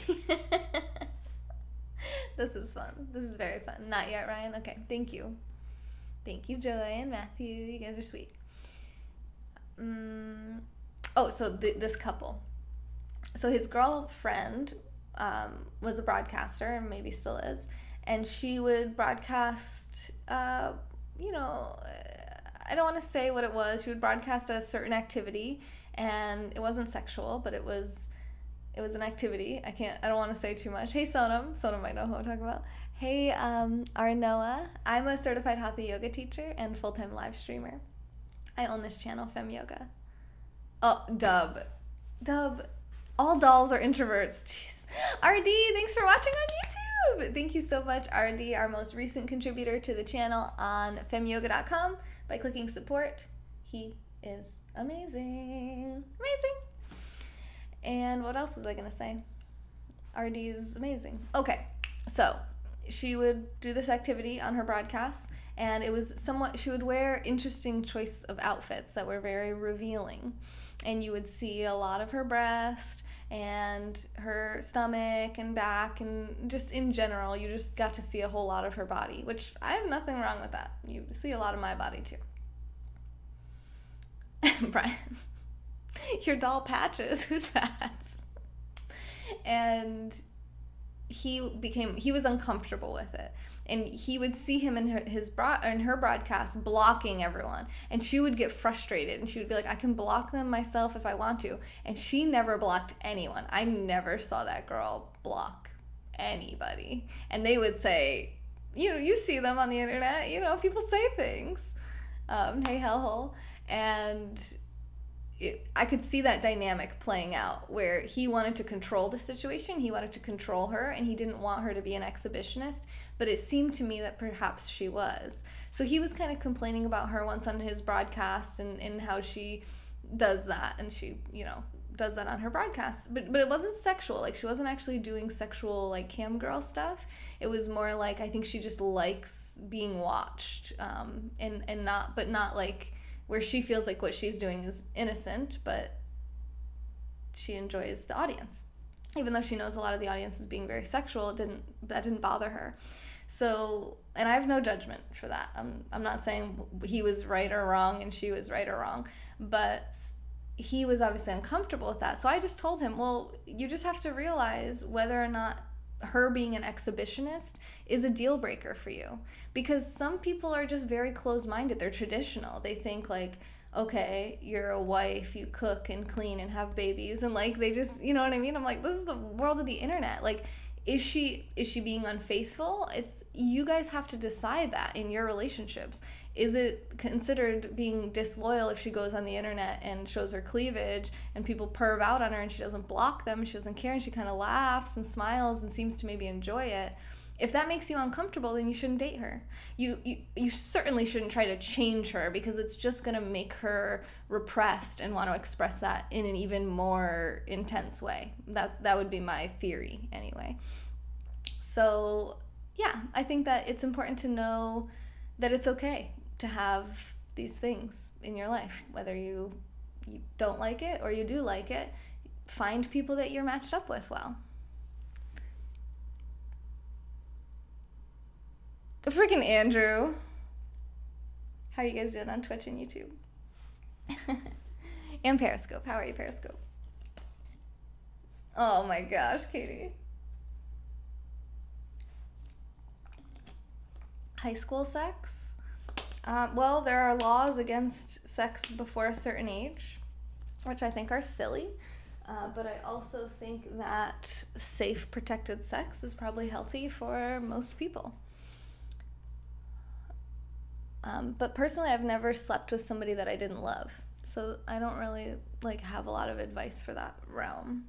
This is fun. This is very fun. Not yet, Ryan? Okay, thank you. Thank you, Joy and Matthew. You guys are sweet. So this couple. So his girlfriend was a broadcaster, and maybe still is, and she would broadcast, I don't want to say what it was. She would broadcast a certain activity, and it wasn't sexual, but it was an activity. I don't want to say too much. Hey, Sonam. Sonam might know who I'm talking about. Hey, Arnoa. I'm a certified Hatha yoga teacher and full-time live streamer. I own this channel, Fem Yoga. Oh, Dub. All dolls are introverts. Jeez. RD, thanks for watching on YouTube. Thank you so much, RD, our most recent contributor to the channel on femyoga.com. By clicking support, he is amazing. And what else was I going to say? RD is amazing. Okay, so she would do this activity on her broadcasts, and it was she would wear interesting choice of outfits that were very revealing. And you would see a lot of her breast, and her stomach and back, and just in general, you just got to see a whole lot of her body, which I have nothing wrong with that. You see a lot of my body too. Brian, your doll Patches, who's that? And he was uncomfortable with it, and he would see him in her broadcast blocking everyone, and she would get frustrated, and she would be like, I can block them myself if I want to, and she never blocked anyone. I never saw that girl block anybody. And they would say, you see them on the internet, people say things, hey hellhole, and I could see that dynamic playing out where he wanted to control the situation, he wanted to control her, and he didn't want her to be an exhibitionist, but it seemed to me that perhaps she was. So he was kind of complaining about her once on his broadcast and how she does that, and she, does that on her broadcast. But it wasn't sexual. Like, she wasn't actually doing sexual, like, cam girl stuff. It was more like, I think she just likes being watched, and not like where she feels like what she's doing is innocent, but she enjoys the audience. Even though she knows a lot of the audience is being very sexual, that didn't bother her. So, and I have no judgment for that. I'm not saying he was right or wrong and she was right or wrong, but he was obviously uncomfortable with that. So I just told him, well, you just have to realize whether or not her being an exhibitionist is a deal breaker for you, because some people are just very closed-minded. They're traditional. They think like, okay, you're a wife, you cook and clean and have babies, and like they just, you know what I mean? I'm like, this is the world of the internet. Like, is she being unfaithful? It's, you guys have to decide that in your relationships. Is it considered being disloyal if she goes on the internet and shows her cleavage and people perv out on her and she doesn't block them, she doesn't care, and she kind of laughs and smiles and seems to maybe enjoy it? If that makes you uncomfortable, then you shouldn't date her. You certainly shouldn't try to change her, because it's just going to make her repressed and want to express that in an even more intense way. That would be my theory anyway. So, yeah, I think that it's important to know that it's okay to have these things in your life, whether you don't like it or you do like it. Find people that you're matched up with well. Freaking Andrew. How are you guys doing on Twitch and YouTube? And Periscope. How are you, Periscope? Oh my gosh, Katie. High school sex? Well, there are laws against sex before a certain age, which I think are silly. But I also think that safe, protected sex is probably healthy for most people. But personally, I've never slept with somebody that I didn't love. So I don't really have a lot of advice for that realm.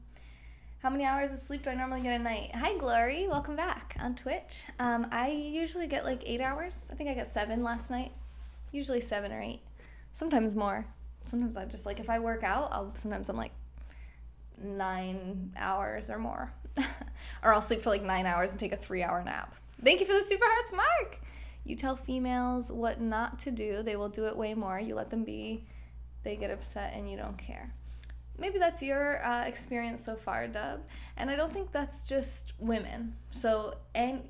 How many hours of sleep do I normally get a night? Hi, Glory. Welcome back on Twitch. I usually get 8 hours. I think I got 7 last night. Usually 7 or 8. Sometimes more. Sometimes I just, if I work out, sometimes I'm 9 hours or more. Or I'll sleep for 9 hours and take a 3-hour nap. Thank you for the super hearts, Mark. You tell females what not to do. They will do it way more. You let them be. They get upset and you don't care. Maybe that's your experience so far, Dub. And I don't think that's just women. And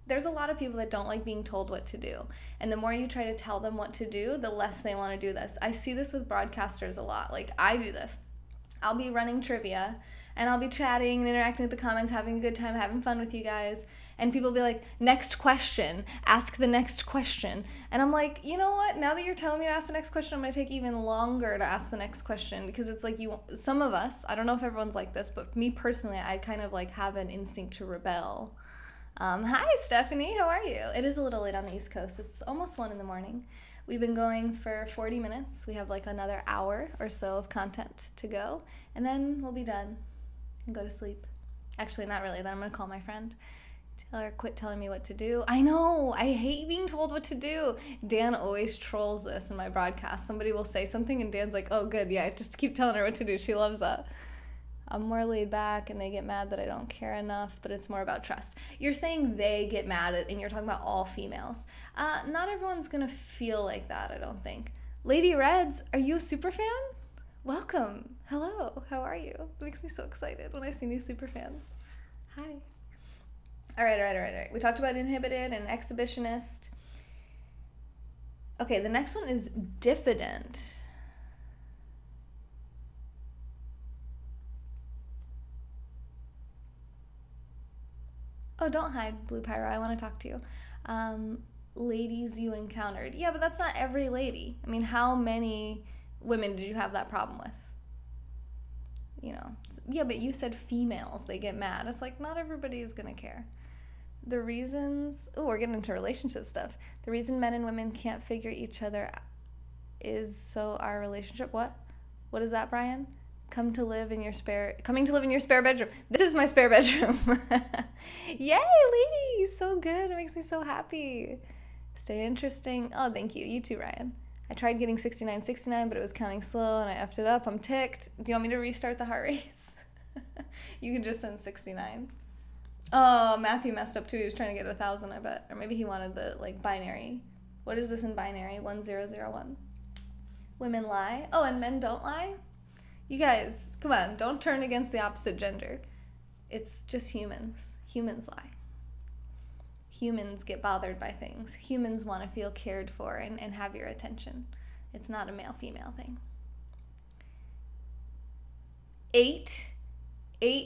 there's a lot of people that don't like being told what to do. And the more you try to tell them what to do, the less they want to do this. I see this with broadcasters a lot. I do this. I'll be running trivia, and I'll be chatting and interacting with the comments, having a good time, having fun with you guys. And people will be like, next question, ask the next question. And I'm like, you know what? Now that you're telling me to ask the next question, I'm going to take even longer to ask the next question, because it's some of us, I don't know if everyone's like this, but me personally, I kind of have an instinct to rebel. Hi, Stephanie. How are you? It is a little late on the East Coast. It's almost 1 in the morning. We've been going for 40 minutes. We have another hour or so of content to go, and then we'll be done and go to sleep. Actually, not really. Then I'm going to call my friend. Tell her, quit telling me what to do. I know. I hate being told what to do. Dan always trolls this in my broadcast. Somebody will say something, and Dan's like, oh, good. Yeah, just keep telling her what to do. She loves that. I'm more laid back, and they get mad that I don't care enough, but it's more about trust. You're saying they get mad at, and you're talking about all females. Not everyone's going to feel like that, I don't think. Lady Reds, are you a super fan? Welcome. Hello. How are you? It makes me so excited when I see new super fans. Hi. All right. We talked about inhibited and exhibitionist. Okay, the next one is diffident. Oh, don't hide, Blue Pyro. I want to talk to you. Ladies you encountered. Yeah, but that's not every lady. I mean, how many women did you have that problem with? You know, yeah, but you said females, they get mad. It's like, not everybody is going to care. The reasons, we're getting into relationship stuff. The reason men and women can't figure each other out is so our relationship, what is that, Brian? Coming to live in your spare bedroom. This is my spare bedroom. Yay, ladies, so good. It makes me so happy. Stay interesting. Oh, thank you. You too, Ryan. I tried getting 69, but it was counting slow and I effed it up. I'm ticked. Do you want me to restart the heart race? You can just send 69. Oh, Matthew messed up too. He was trying to get 1,000, I bet. Or maybe he wanted the, like, binary. What is this in binary? 1001. Women lie. Oh, and men don't lie? You guys, come on. Don't turn against the opposite gender. It's just humans. Humans lie. Humans get bothered by things. Humans want to feel cared for and have your attention. It's not a male-female thing. 8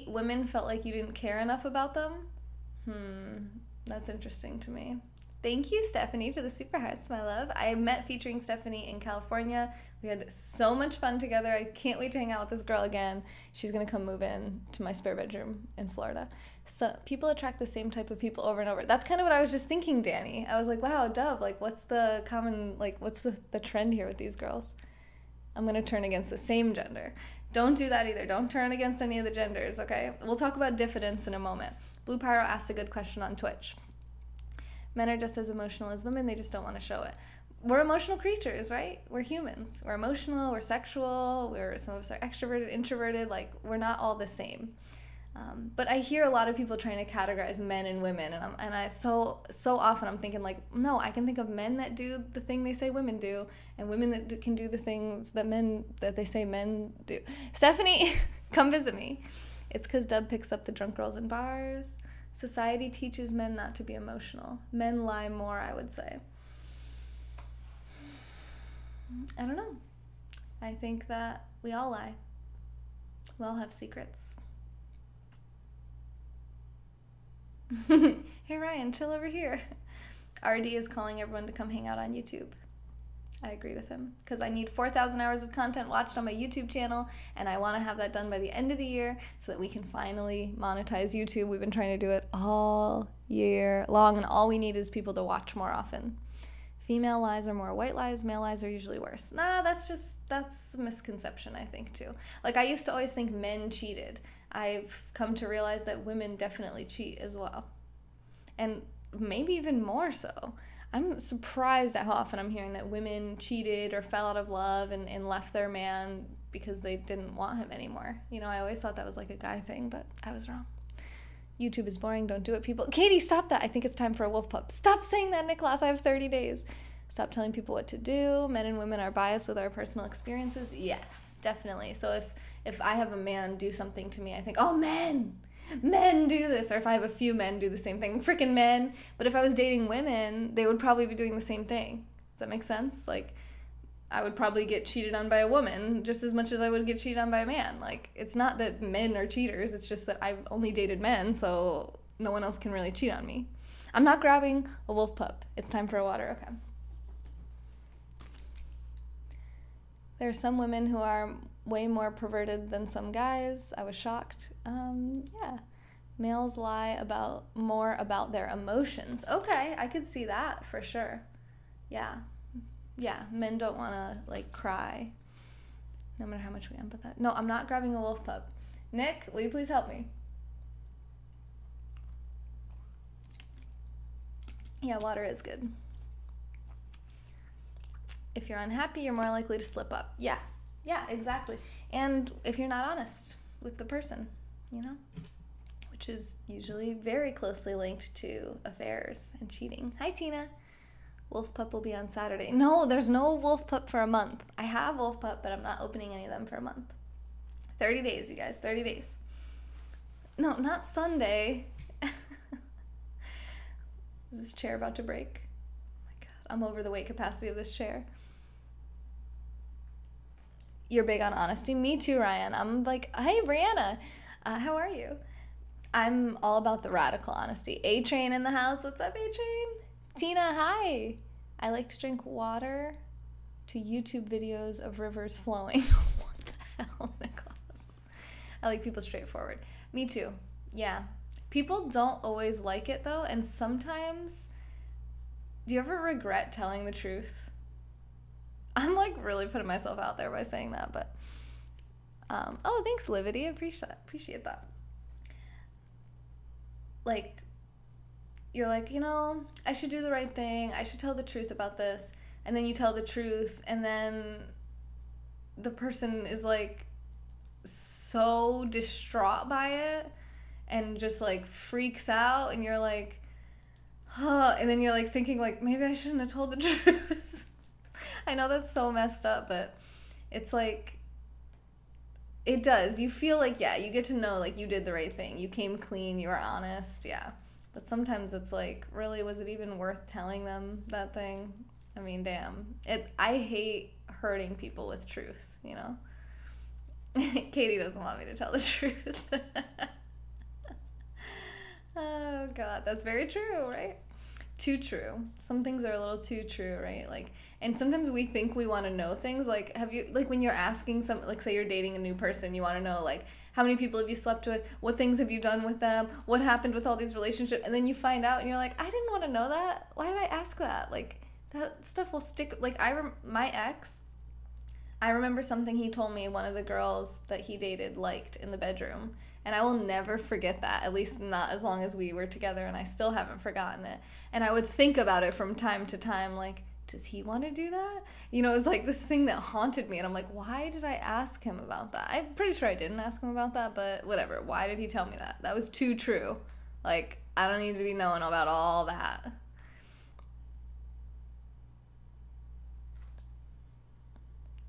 women felt like you didn't care enough about them? That's interesting to me. Thank you, Stephanie, for the super hearts, my love. I met featuring Stephanie in California. We had so much fun together. I can't wait to hang out with this girl again. She's going to come move in to my spare bedroom in Florida. So people attract the same type of people over and over. That's kind of what I was just thinking, Danny. I was like, wow, Dove, like, what's the common, like, what's the trend here with these girls? I'm going to turn against the same gender. Don't do that either. Don't turn against any of the genders, okay? We'll talk about diffidence in a moment. Blue Pyro asked a good question on Twitch. Men are just as emotional as women. They just don't want to show it. We're emotional creatures, right? We're humans. We're emotional. We're sexual. Some of us are extroverted, introverted. Like, we're not all the same. But I hear a lot of people trying to categorize men and women, and I so often I'm thinking, like, no, I can think of men that do the thing they say women do, and women that can do the things that they say men do. Stephanie, come visit me. It's because Dub picks up the drunk girls in bars. Society teaches men not to be emotional. Men lie more, I would say. I don't know. I think that we all lie. We all have secrets. Hey Ryan, chill over here. RD is calling everyone to come hang out on YouTube. I agree with him, because I need 4,000 hours of content watched on my YouTube channel, and I want to have that done by the end of the year so that we can finally monetize YouTube. We've been trying to do it all year long, and all we need is people to watch more often. Female lies are more white lies, male lies are usually worse. Nah, that's a misconception, I think, too. Like, I used to always think men cheated. I've come to realize that women definitely cheat as well. And maybe even more so. I'm surprised at how often I'm hearing that women cheated or fell out of love and left their man because they didn't want him anymore. You know, I always thought that was like a guy thing, but I was wrong. YouTube is boring. Don't do it, people. Katie, stop that. I think it's time for a wolf pup. Stop saying that, Nicholas. I have 30 days. Stop telling people what to do. Men and women are biased with our personal experiences. Yes, definitely. So if I have a man do something to me, I think, oh, men do this. Or if I have a few men do the same thing, freaking men. But if I was dating women, they would probably be doing the same thing. Does that make sense? Like, I would probably get cheated on by a woman just as much as I would get cheated on by a man. Like, it's not that men are cheaters. It's just that I've only dated men, so no one else can really cheat on me. I'm not grabbing a wolf pup. It's time for a water. Okay. There are some women who are way more perverted than some guys. I was shocked. Yeah. Males lie more about their emotions. Okay, I could see that for sure. Yeah. Yeah, men don't want to, like, cry, no matter how much we empathize. No, I'm not grabbing a wolf pup. Nick, will you please help me? Yeah, water is good. If you're unhappy, you're more likely to slip up. Yeah, exactly. And if you're not honest with the person, you know, which is usually very closely linked to affairs and cheating. Hi, Tina. Wolf Pup will be on Saturday. No, there's no Wolf Pup for a month. I have Wolf Pup, but I'm not opening any of them for a month. 30 days, you guys, 30 days. No, not Sunday. Is this chair about to break? Oh my God, I'm over the weight capacity of this chair. You're big on honesty. Me too, Ryan. I'm like, hey, Brianna, how are you? I'm all about the radical honesty. A-Train in the house. What's up, A-Train? Tina, hi. I like to drink water to YouTube videos of rivers flowing. What the hell, Nicholas? I like people straightforward. Me too. Yeah. People don't always like it, though, and sometimes... Do you ever regret telling the truth? I'm like really putting myself out there by saying that, but oh, thanks, Livity. I appreciate that. Like, you're like, you know, I should do the right thing. I should tell the truth about this. And then you tell the truth, and then the person is like so distraught by it and just like freaks out, and you're like, huh, and then you're like thinking like, maybe I shouldn't have told the truth. I know that's so messed up, but it's like, it does. You feel like, yeah, you get to know, like, you did the right thing. You came clean, you were honest, yeah. But sometimes it's like, really, was it even worth telling them that thing? I mean, damn. I hate hurting people with truth, you know? Katie doesn't want me to tell the truth. Oh, God, that's very true, right? Too true. Some things are a little too true, right? Like, and sometimes we think we want to know things. Like, have you, like, when you're asking some, like, say you're dating a new person, you want to know, like, how many people have you slept with? What things have you done with them? What happened with all these relationships? And then you find out, and you're like, I didn't want to know that. Why did I ask that? Like, that stuff will stick. Like, my ex, I remember something he told me one of the girls that he dated liked in the bedroom. And I will never forget that, at least not as long as we were together, and I still haven't forgotten it. And I would think about it from time to time, like, does he want to do that? You know, it was like this thing that haunted me, and I'm like, why did I ask him about that? I'm pretty sure I didn't ask him about that, but whatever. Why did he tell me that? That was too true. Like, I don't need to be knowing about all that.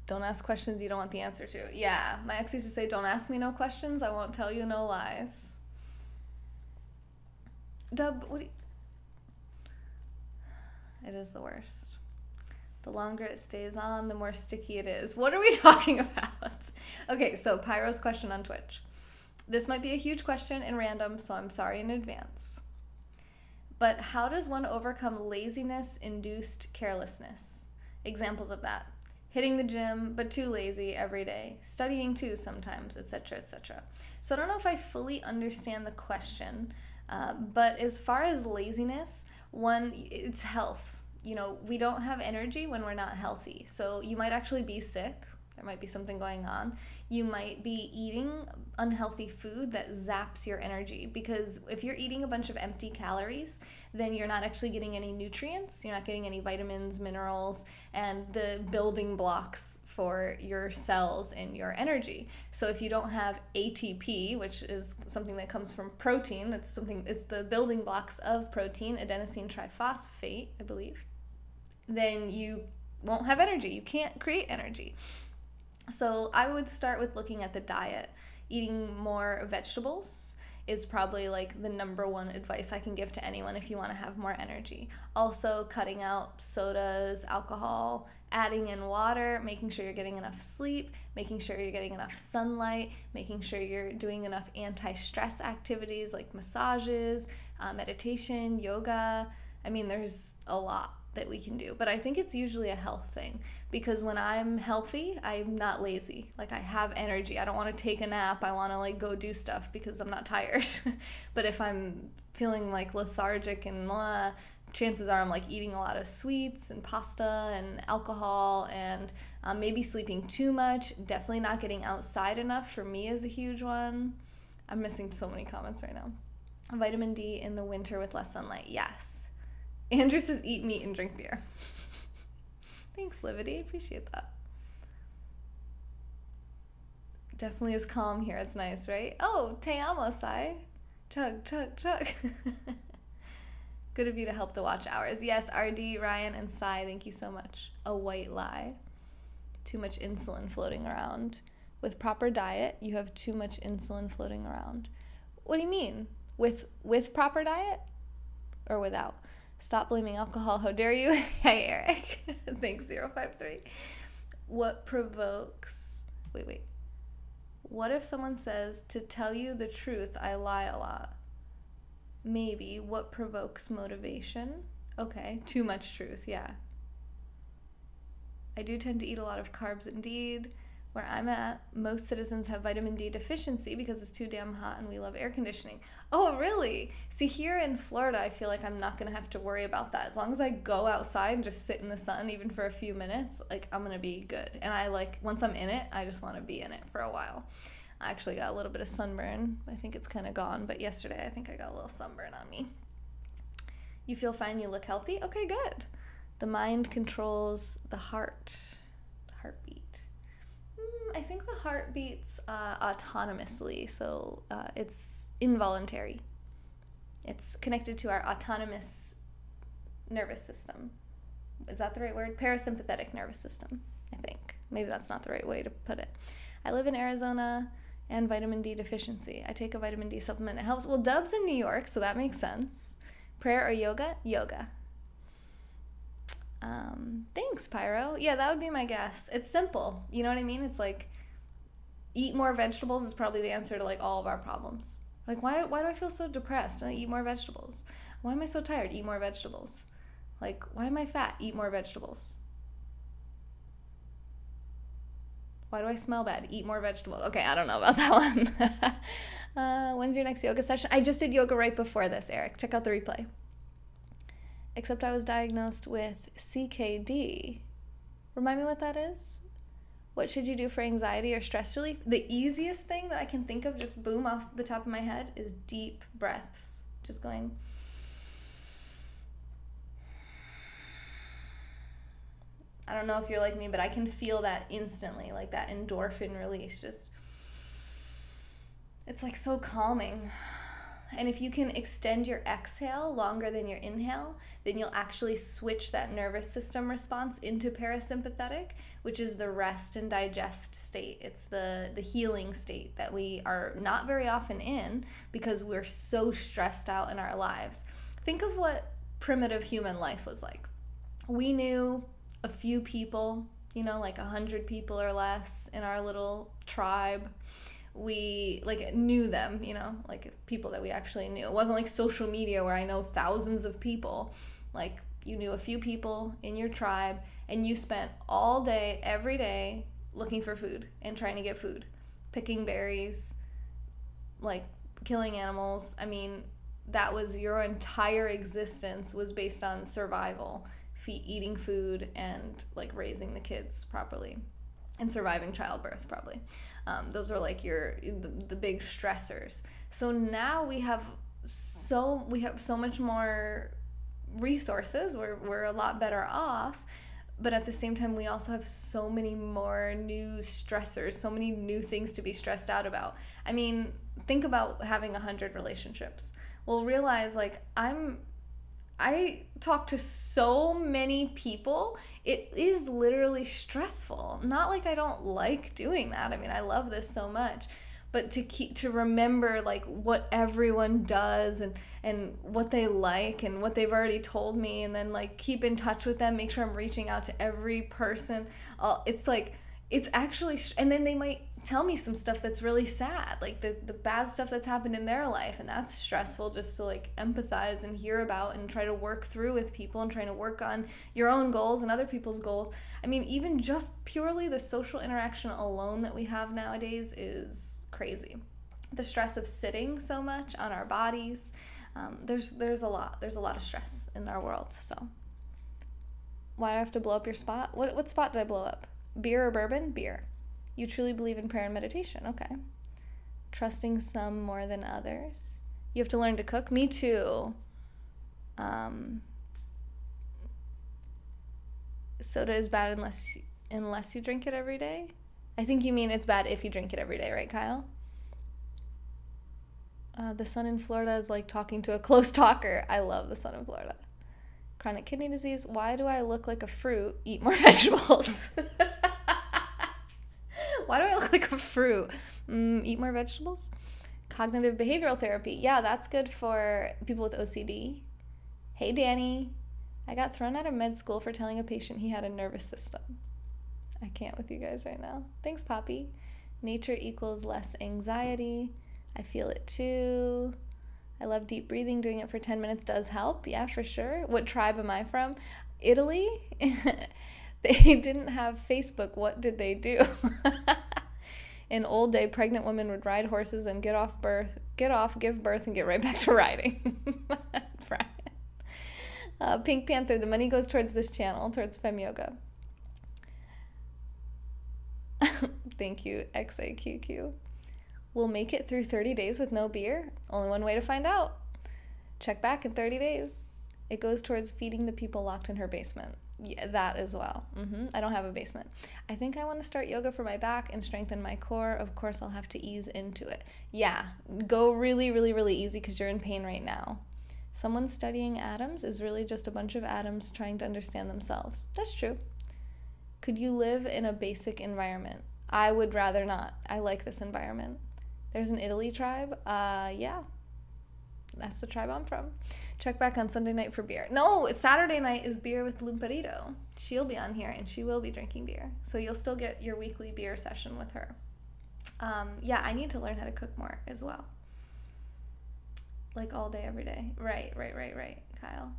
Don't ask questions you don't want the answer to. Yeah, my ex used to say, don't ask me no questions, I won't tell you no lies. Dub, what do you... It is the worst. The longer it stays on, the more sticky it is. What are we talking about? Okay, so Pyro's question on Twitch. This might be a huge question and random, so I'm sorry in advance. But how does one overcome laziness-induced carelessness? Examples of that. Hitting the gym, but too lazy every day. Studying too sometimes, etc., etc. So I don't know if I fully understand the question, but as far as laziness, it's health. You know, we don't have energy when we're not healthy. So you might actually be sick. There might be something going on. You might be eating unhealthy food that zaps your energy, because if you're eating a bunch of empty calories, then you're not actually getting any nutrients. You're not getting any vitamins, minerals, and the building blocks for your cells and your energy. So if you don't have ATP, which is something that comes from protein, it's the building blocks of protein, adenosine triphosphate, I believe, then you won't have energy. You can't create energy. So I would start with looking at the diet. Eating more vegetables is probably like the number one advice I can give to anyone if you want to have more energy. Also, cutting out sodas, alcohol, adding in water, making sure you're getting enough sleep, making sure you're getting enough sunlight, making sure you're doing enough anti-stress activities like massages, meditation, yoga. I mean, there's a lot that we can do, but I think it's usually a health thing, because when I'm healthy, I'm not lazy. Like, I have energy. I don't want to take a nap. I want to like go do stuff because I'm not tired. But if I'm feeling like lethargic and blah, chances are I'm like eating a lot of sweets and pasta and alcohol, and maybe sleeping too much. Definitely not getting outside enough for me is a huge one. I'm missing so many comments right now. Vitamin D in the winter with less sunlight. Yes. Andrew says eat meat and drink beer. Thanks, Livity. Appreciate that. Definitely is calm here. It's nice, right? Oh, te amo, Sai. Chug, chug, chug. Good of you to help the watch hours. Yes, RD, Ryan, and Sai, thank you so much. A white lie. Too much insulin floating around. With proper diet, you have too much insulin floating around. What do you mean? With proper diet or without? Stop blaming alcohol. How dare you? Hey, Eric. Thanks, 053. What provokes... Wait. What if someone says, to tell you the truth, I lie a lot? Maybe. What provokes motivation? Okay. Too much truth, yeah. I do tend to eat a lot of carbs indeed. Where I'm at, most citizens have vitamin D deficiency because it's too damn hot and we love air conditioning. Oh, really? See, here in Florida, I feel like I'm not going to have to worry about that. As long as I go outside and just sit in the sun, even for a few minutes, like, I'm going to be good. And once I'm in it, I just want to be in it for a while. I actually got a little bit of sunburn. I think it's kind of gone, but yesterday I think I got a little sunburn on me. You feel fine, you look healthy? Okay, good. The mind controls the heart, the heartbeat. I think the heart beats autonomously, so it's involuntary. It's connected to our autonomous nervous system. Is that the right word? Parasympathetic nervous system, I think. Maybe that's not the right way to put it. I live in Arizona and vitamin D deficiency. I take a vitamin D supplement. It helps. Well, Dub's in New York, so that makes sense. Prayer or yoga? Yoga. Thanks, Pyro. Yeah, that would be my guess. It's simple. You know what I mean? It's like, eat more vegetables is probably the answer to like all of our problems. Like, why do I feel so depressed? I eat more vegetables. Why am I so tired? Eat more vegetables. Like, why am I fat? Eat more vegetables. Why do I smell bad? Eat more vegetables. Okay, I don't know about that one. When's your next yoga session? I just did yoga right before this, Eric. Check out the replay. Except I was diagnosed with CKD. Remind me what that is? What should you do for anxiety or stress relief? The easiest thing that I can think of, just boom off the top of my head, is deep breaths. Just going. I don't know if you're like me, but I can feel that instantly, like that endorphin release. Just, it's like so calming. And if you can extend your exhale longer than your inhale, then you'll actually switch that nervous system response into parasympathetic, which is the rest and digest state. It's the healing state that we are not very often in because we're so stressed out in our lives. Think of what primitive human life was like. We knew a few people, like 100 people or less in our little tribe. We knew them, like people that we actually knew. It wasn't like social media where I know thousands of people. Like, you knew a few people in your tribe and you spent all day, every day, looking for food and trying to get food, picking berries, like killing animals. I mean, that was your entire existence was based on survival, eating food and like raising the kids properly. And surviving childbirth, probably. Those are like the big stressors. So now we have so much more resources. We're a lot better off, but at the same time, we also have so many more new stressors, so many new things to be stressed out about. I mean, think about having 100 relationships. Well, realize I talk to so many people. It is literally stressful. Not like I don't like doing that. I mean, I love this so much. But to remember like what everyone does and what they like and what they've already told me, and then like keep in touch with them, make sure I'm reaching out to every person. It's actually, and then they might tell me some stuff that's really sad, like the bad stuff that's happened in their life, and that's stressful just to like empathize and hear about and try to work through with people and trying to work on your own goals and other people's goals. I mean, even just purely the social interaction alone that we have nowadays is crazy. The stress of sitting so much on our bodies, there's a lot of stress in our world. So why do I have to blow up your spot? What spot did I blow up? Beer or bourbon? Beer. You truly believe in prayer and meditation. Okay. Trusting some more than others. You have to learn to cook. Me too. Soda is bad unless you drink it every day. I think you mean it's bad if you drink it every day, right, Kyle? The sun in Florida is like talking to a close talker. I love the sun in Florida. Chronic kidney disease. Why do I look like a fruit? Eat more vegetables. Why do I look like a fruit? Eat more vegetables. Cognitive behavioral therapy. Yeah, that's good for people with OCD. Hey, Danny. I got thrown out of med school for telling a patient he had a nervous system. I can't with you guys right now. Thanks, Poppy. Nature equals less anxiety. I feel it too. I love deep breathing. Doing it for 10 minutes does help. Yeah, for sure. What tribe am I from? Italy? They didn't have Facebook. What did they do? In old day, pregnant women would ride horses and give birth, and get right back to riding. Pink Panther, the money goes towards this channel, towards Fem Yoga. Thank you, XAQQ. We'll make it through 30 days with no beer. Only one way to find out. Check back in 30 days. It goes towards feeding the people locked in her basement. Yeah, that as well. I don't have a basement. I think I want to start yoga for my back and strengthen my core. Of course, I'll have to ease into it. Yeah, go really, really, really easy because you're in pain right now. Someone studying atoms is really just a bunch of atoms trying to understand themselves. That's true. Could you live in a basic environment? I would rather not. I like this environment. There's an Italy tribe. Yeah. That's the tribe I'm from. Check back on Sunday night for beer. No, Saturday night is beer with Lumperito. She'll be on here and she will be drinking beer. So you'll still get your weekly beer session with her. Yeah, I need to learn how to cook more as well. Like all day, every day. Right, Kyle.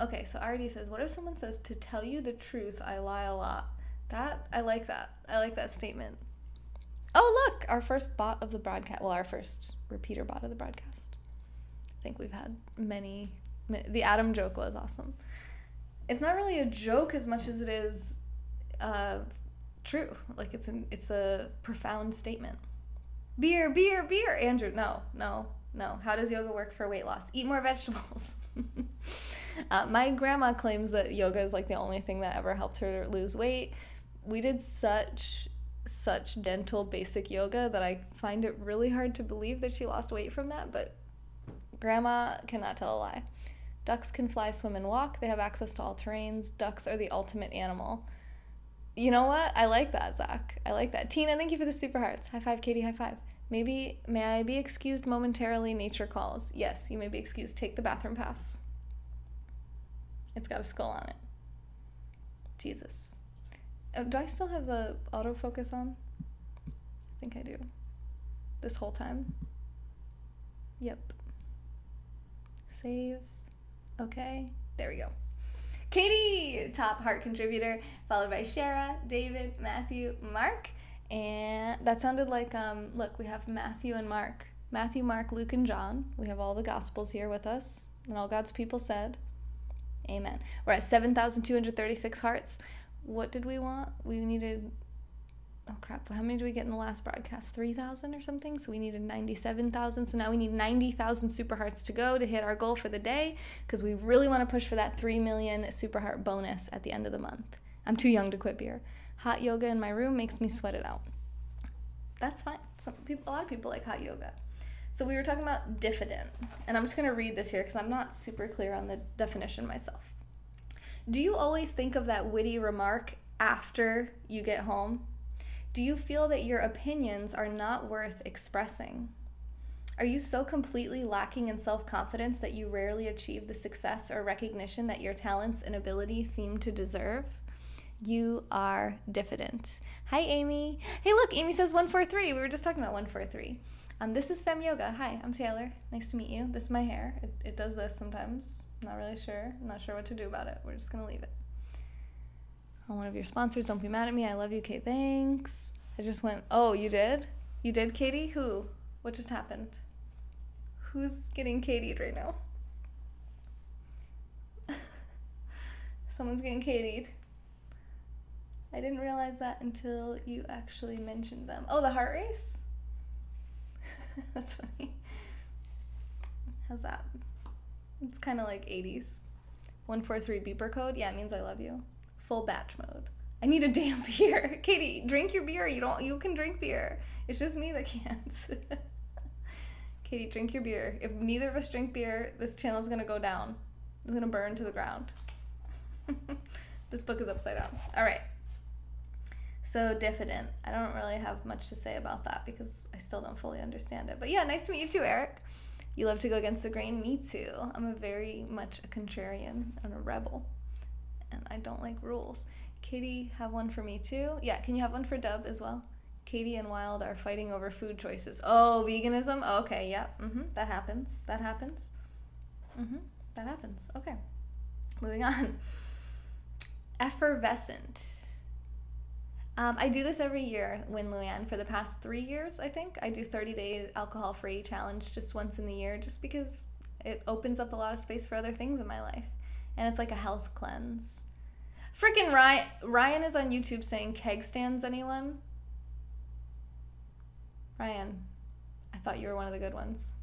Okay, so RD says, what if someone says, to tell you the truth, I lie a lot? I like that. I like that statement. Oh, look, our first bot of the broadcast. Well, our first repeater bot of the broadcast. I think we've had many. The Adam joke was awesome. It's not really a joke as much as it is true. Like it's a profound statement. Beer. Andrew, no. How does yoga work for weight loss? Eat more vegetables. My grandma claims that yoga is like the only thing that ever helped her lose weight. We did such gentle basic yoga that I find it really hard to believe that she lost weight from that, but grandma cannot tell a lie. Ducks can fly, swim, and walk. They have access to all terrains. Ducks are the ultimate animal. You know what? I like that, Zach. I like that. Tina, thank you for the super hearts. High five, Katie, high five. May I be excused momentarily? Nature calls. Yes, you may be excused. Take the bathroom pass. It's got a skull on it. Jesus. Do I still have the autofocus on? I think I do. This whole time. Yep. Save. Okay. There we go. Katie, top heart contributor, followed by Shara, David, Matthew, Mark. And that sounded like, look, we have Matthew and Mark. Matthew, Mark, Luke, and John. We have all the Gospels here with us. And all God's people said, amen. We're at 7,236 hearts. What did we want? We needed, oh crap, how many did we get in the last broadcast? 3,000 or something? So we needed 97,000. So now we need 90,000 super hearts to go to hit our goal for the day, because we really want to push for that 3 million super heart bonus at the end of the month. I'm too young to quit beer. Hot yoga in my room makes me sweat it out. That's fine. A lot of people like hot yoga. So we were talking about diffident, and I'm just going to read this here because I'm not super clear on the definition myself. Do you always think of that witty remark after you get home? Do you feel that your opinions are not worth expressing? Are you so completely lacking in self-confidence that you rarely achieve the success or recognition that your talents and ability seem to deserve? You are diffident. Hi, Amy. Hey, look, Amy says 143. We were just talking about 143. This is Fem Yoga. Hi, I'm Taylor. Nice to meet you. This is my hair. It does this sometimes. I'm not really sure. I'm not sure what to do about it. We're just going to leave it. I'm one of your sponsors. Don't be mad at me. I love you, Kate. Thanks. I just went, oh, you did? You did, Katie? Who? What just happened? Who's getting Katie'd right now? Someone's getting Katie'd. I didn't realize that until you actually mentioned them. Oh, the heart race? That's funny. How's that? It's kind of like 80s. 143 beeper code? Yeah, it means I love you. Full batch mode. I need a damn beer. Katie, drink your beer. You can drink beer. It's just me that can't. Katie, drink your beer. If neither of us drink beer, this channel's gonna go down. It's gonna burn to the ground. This book is upside down. All right. So diffident. I don't really have much to say about that because I still don't fully understand it. But yeah, nice to meet you too, Eric. You love to go against the grain? Me too. I'm a very much a contrarian and a rebel. And I don't like rules. Katie, have one for me too? Yeah, can you have one for Dub as well? Katie and Wild are fighting over food choices. Oh, veganism? Oh, okay, yeah. That happens. That happens. That happens. Okay. Moving on. Effervescent. I do this every year, Win Luann. For the past 3 years, I think. I do 30-day alcohol-free challenge just once in the year just because it opens up a lot of space for other things in my life. And it's like a health cleanse. Freaking Ryan is on YouTube saying keg stands, anyone? Ryan, I thought you were one of the good ones.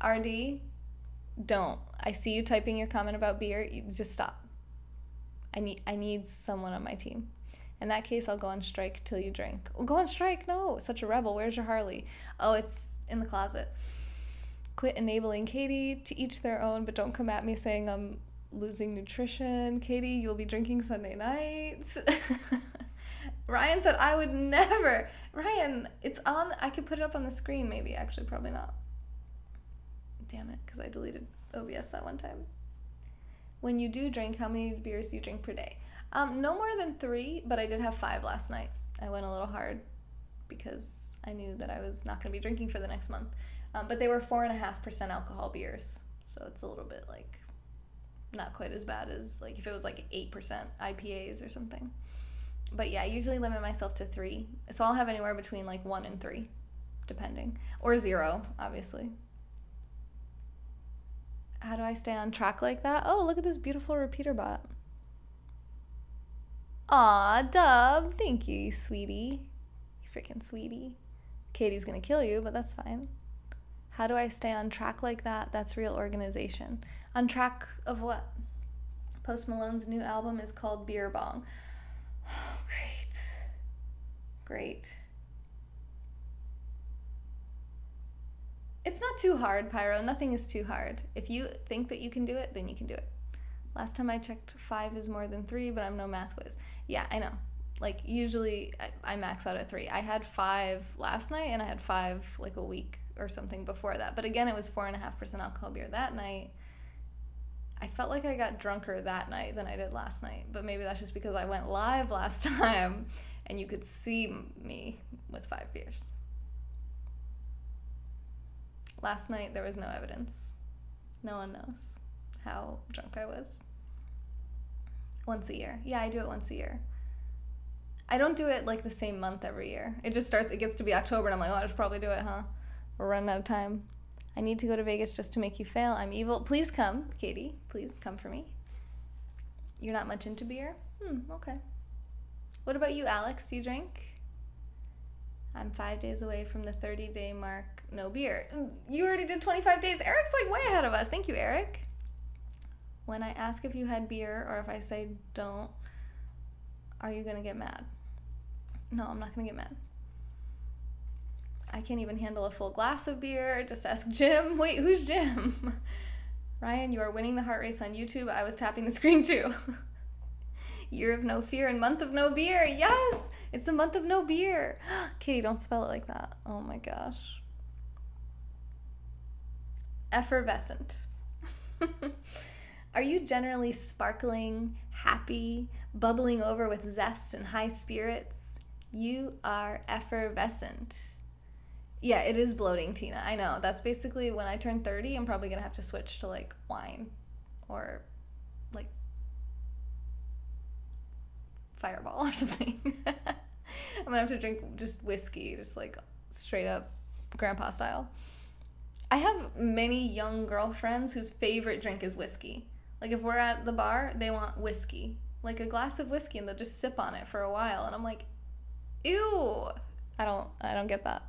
RD, don't. I see you typing your comment about beer. You just stop. I need someone on my team. In that case, I'll go on strike till you drink. Oh, go on strike? No, such a rebel. Where's your Harley? Oh, it's in the closet. Quit enabling Katie. To each their own, but don't come at me saying I'm losing nutrition. Katie, you'll be drinking Sunday nights. Ryan said I would never. Ryan, it's on. I could put it up on the screen maybe. Actually, probably not. Damn it, because I deleted OBS that one time. When you do drink, how many beers do you drink per day? No more than 3, but I did have 5 last night. I went a little hard because I knew that I was not going to be drinking for the next month. But they were 4.5% alcohol beers, so it's a little bit like not quite as bad as like if it was like 8% IPAs or something. But yeah, I usually limit myself to 3, so I'll have anywhere between like 1 and 3, depending, or 0, obviously. How do I stay on track like that? Oh, look at this beautiful repeater bot. Aw, Dub. Thank you, sweetie. You freaking sweetie. Katie's gonna kill you, but that's fine. How do I stay on track like that? That's real organization. On track of what? Post Malone's new album is called Beer Bong. Oh, great. Great. It's not too hard, Pyro. Nothing is too hard. If you think that you can do it, then you can do it. Last time I checked, 5 is more than 3, but I'm no math whiz. Yeah, I know. Like, usually I max out at 3. I had 5 last night, and I had 5 like a week or something before that. But again, it was 4.5% alcohol beer that night. I felt like I got drunker that night than I did last night. But maybe that's just because I went live last time, and you could see me with 5 beers. Last night, there was no evidence. No one knows how drunk I was. Once a year. Yeah, I do it once a year. I don't do it like the same month every year. It just starts, it gets to be October and I'm like, oh, I should probably do it, huh? We're running out of time. I need to go to Vegas just to make you fail. I'm evil. Please come, Katie. Please come for me. You're not much into beer? Okay. What about you, Alex? Do you drink? I'm 5 days away from the 30-day mark. No beer. You already did 25 days. Eric's like way ahead of us. Thank you, Eric. When I ask if you had beer or if I say don't, are you going to get mad? No, I'm not going to get mad. I can't even handle a full glass of beer. Just ask Jim. Wait, who's Jim? Ryan, you are winning the heart race on YouTube. I was tapping the screen too. Year of no fear and month of no beer. Yes, it's the month of no beer. Katie, don't spell it like that. Oh my gosh. Effervescent. Are you generally sparkling, happy, bubbling over with zest and high spirits? You are effervescent. Yeah, it is bloating, Tina. I know. That's basically when I turn 30, I'm probably going to have to switch to like wine or like Fireball or something. I'm going to have to drink just whiskey, just like straight up grandpa style. I have many young girlfriends whose favorite drink is whiskey. Like if we're at the bar, they want whiskey. Like a glass of whiskey and they'll just sip on it for a while. And I'm like, ew. I don't get that.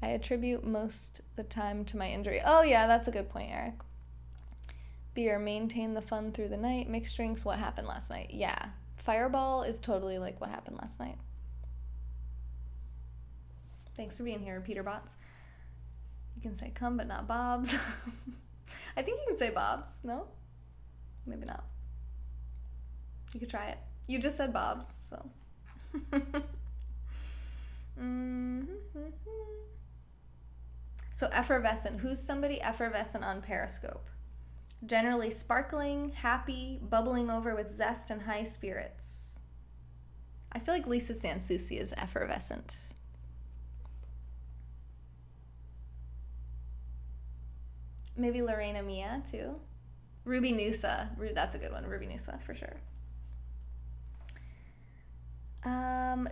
I attribute most the time to my injury. Oh yeah, that's a good point, Eric. Beer, maintain the fun through the night. Mixed drinks, what happened last night? Yeah. Fireball is totally like what happened last night. Thanks for being here, Peter Bots. You can say come, but not Bob's. I think you can say Bob's. No? Maybe not. You could try it. You just said Bob's, so. So effervescent. Who's somebody effervescent on Periscope? Generally sparkling, happy, bubbling over with zest and high spirits. I feel like Lisa Sansusi is effervescent. Maybe Lorena Mia, too. Ruby Noosa. That's a good one. Ruby Noosa, for sure.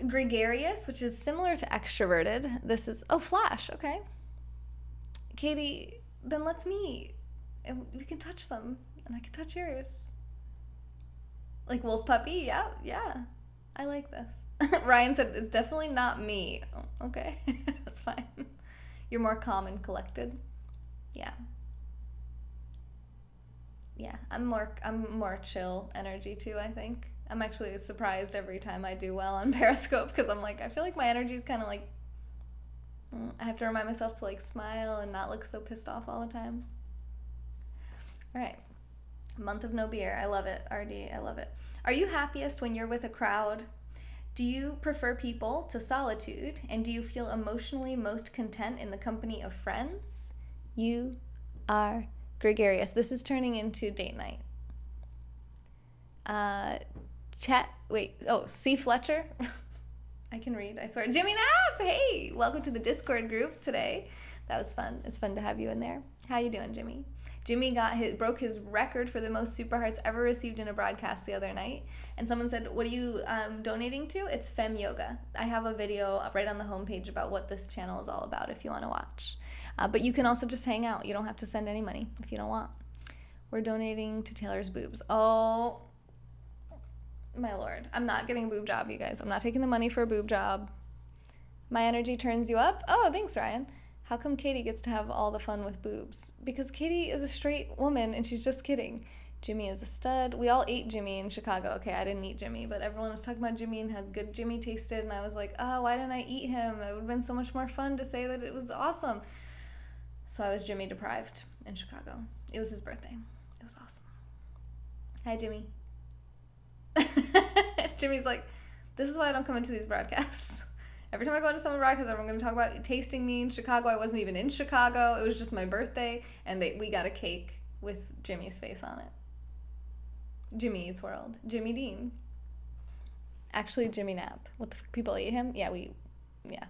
Gregarious, which is similar to extroverted. This is... Oh, Flash. Okay. Katie, then let's meet. And we can touch them. And I can touch yours. Like Wolf Puppy? Yeah, yeah. I like this. Ryan said, it's definitely not me. Oh, okay. That's fine. You're more calm and collected. Yeah. Yeah, I'm more chill energy too, I think. I'm actually surprised every time I do well on Periscope because I'm like, I feel like my energy is kind of like, I have to remind myself to like smile and not look so pissed off all the time. All right. Month of no beer. I love it. RD, I love it. Are you happiest when you're with a crowd? Do you prefer people to solitude? And do you feel emotionally most content in the company of friends? You are gregarious. This is turning into date night. C. Fletcher. I can read, I swear. Jimmy Knapp, hey, welcome to the Discord group today. That was fun. It's fun to have you in there. How you doing, Jimmy? Jimmy broke his record for the most super hearts ever received in a broadcast the other night. And someone said, what are you donating to? It's Fem Yoga. I have a video right on the homepage about what this channel is all about if you want to watch. But you can also just hang out. You don't have to send any money if you don't want. We're donating to Taylor's boobs. Oh, my lord. I'm not getting a boob job, you guys. I'm not taking the money for a boob job. My energy turns you up? Oh, thanks, Ryan. How come Katie gets to have all the fun with boobs? Because Katie is a straight woman and she's just kidding. Jimmy is a stud. We all ate Jimmy in Chicago. Okay, I didn't eat Jimmy, but everyone was talking about Jimmy and how good Jimmy tasted, and I was like, oh, why didn't I eat him? It would have been so much more fun to say that it was awesome. So I was Jimmy deprived in Chicago. It was his birthday. It was awesome. Hi, Jimmy. Jimmy's like, this is why I don't come into these broadcasts. Every time I go into some broadcast, everyone's going to talk about tasting me in Chicago. I wasn't even in Chicago. It was just my birthday, and we got a cake with Jimmy's face on it. Jimmy Eats World. Jimmy Dean. Actually, Jimmy Knapp. What the fuck? People ate him? Yeah,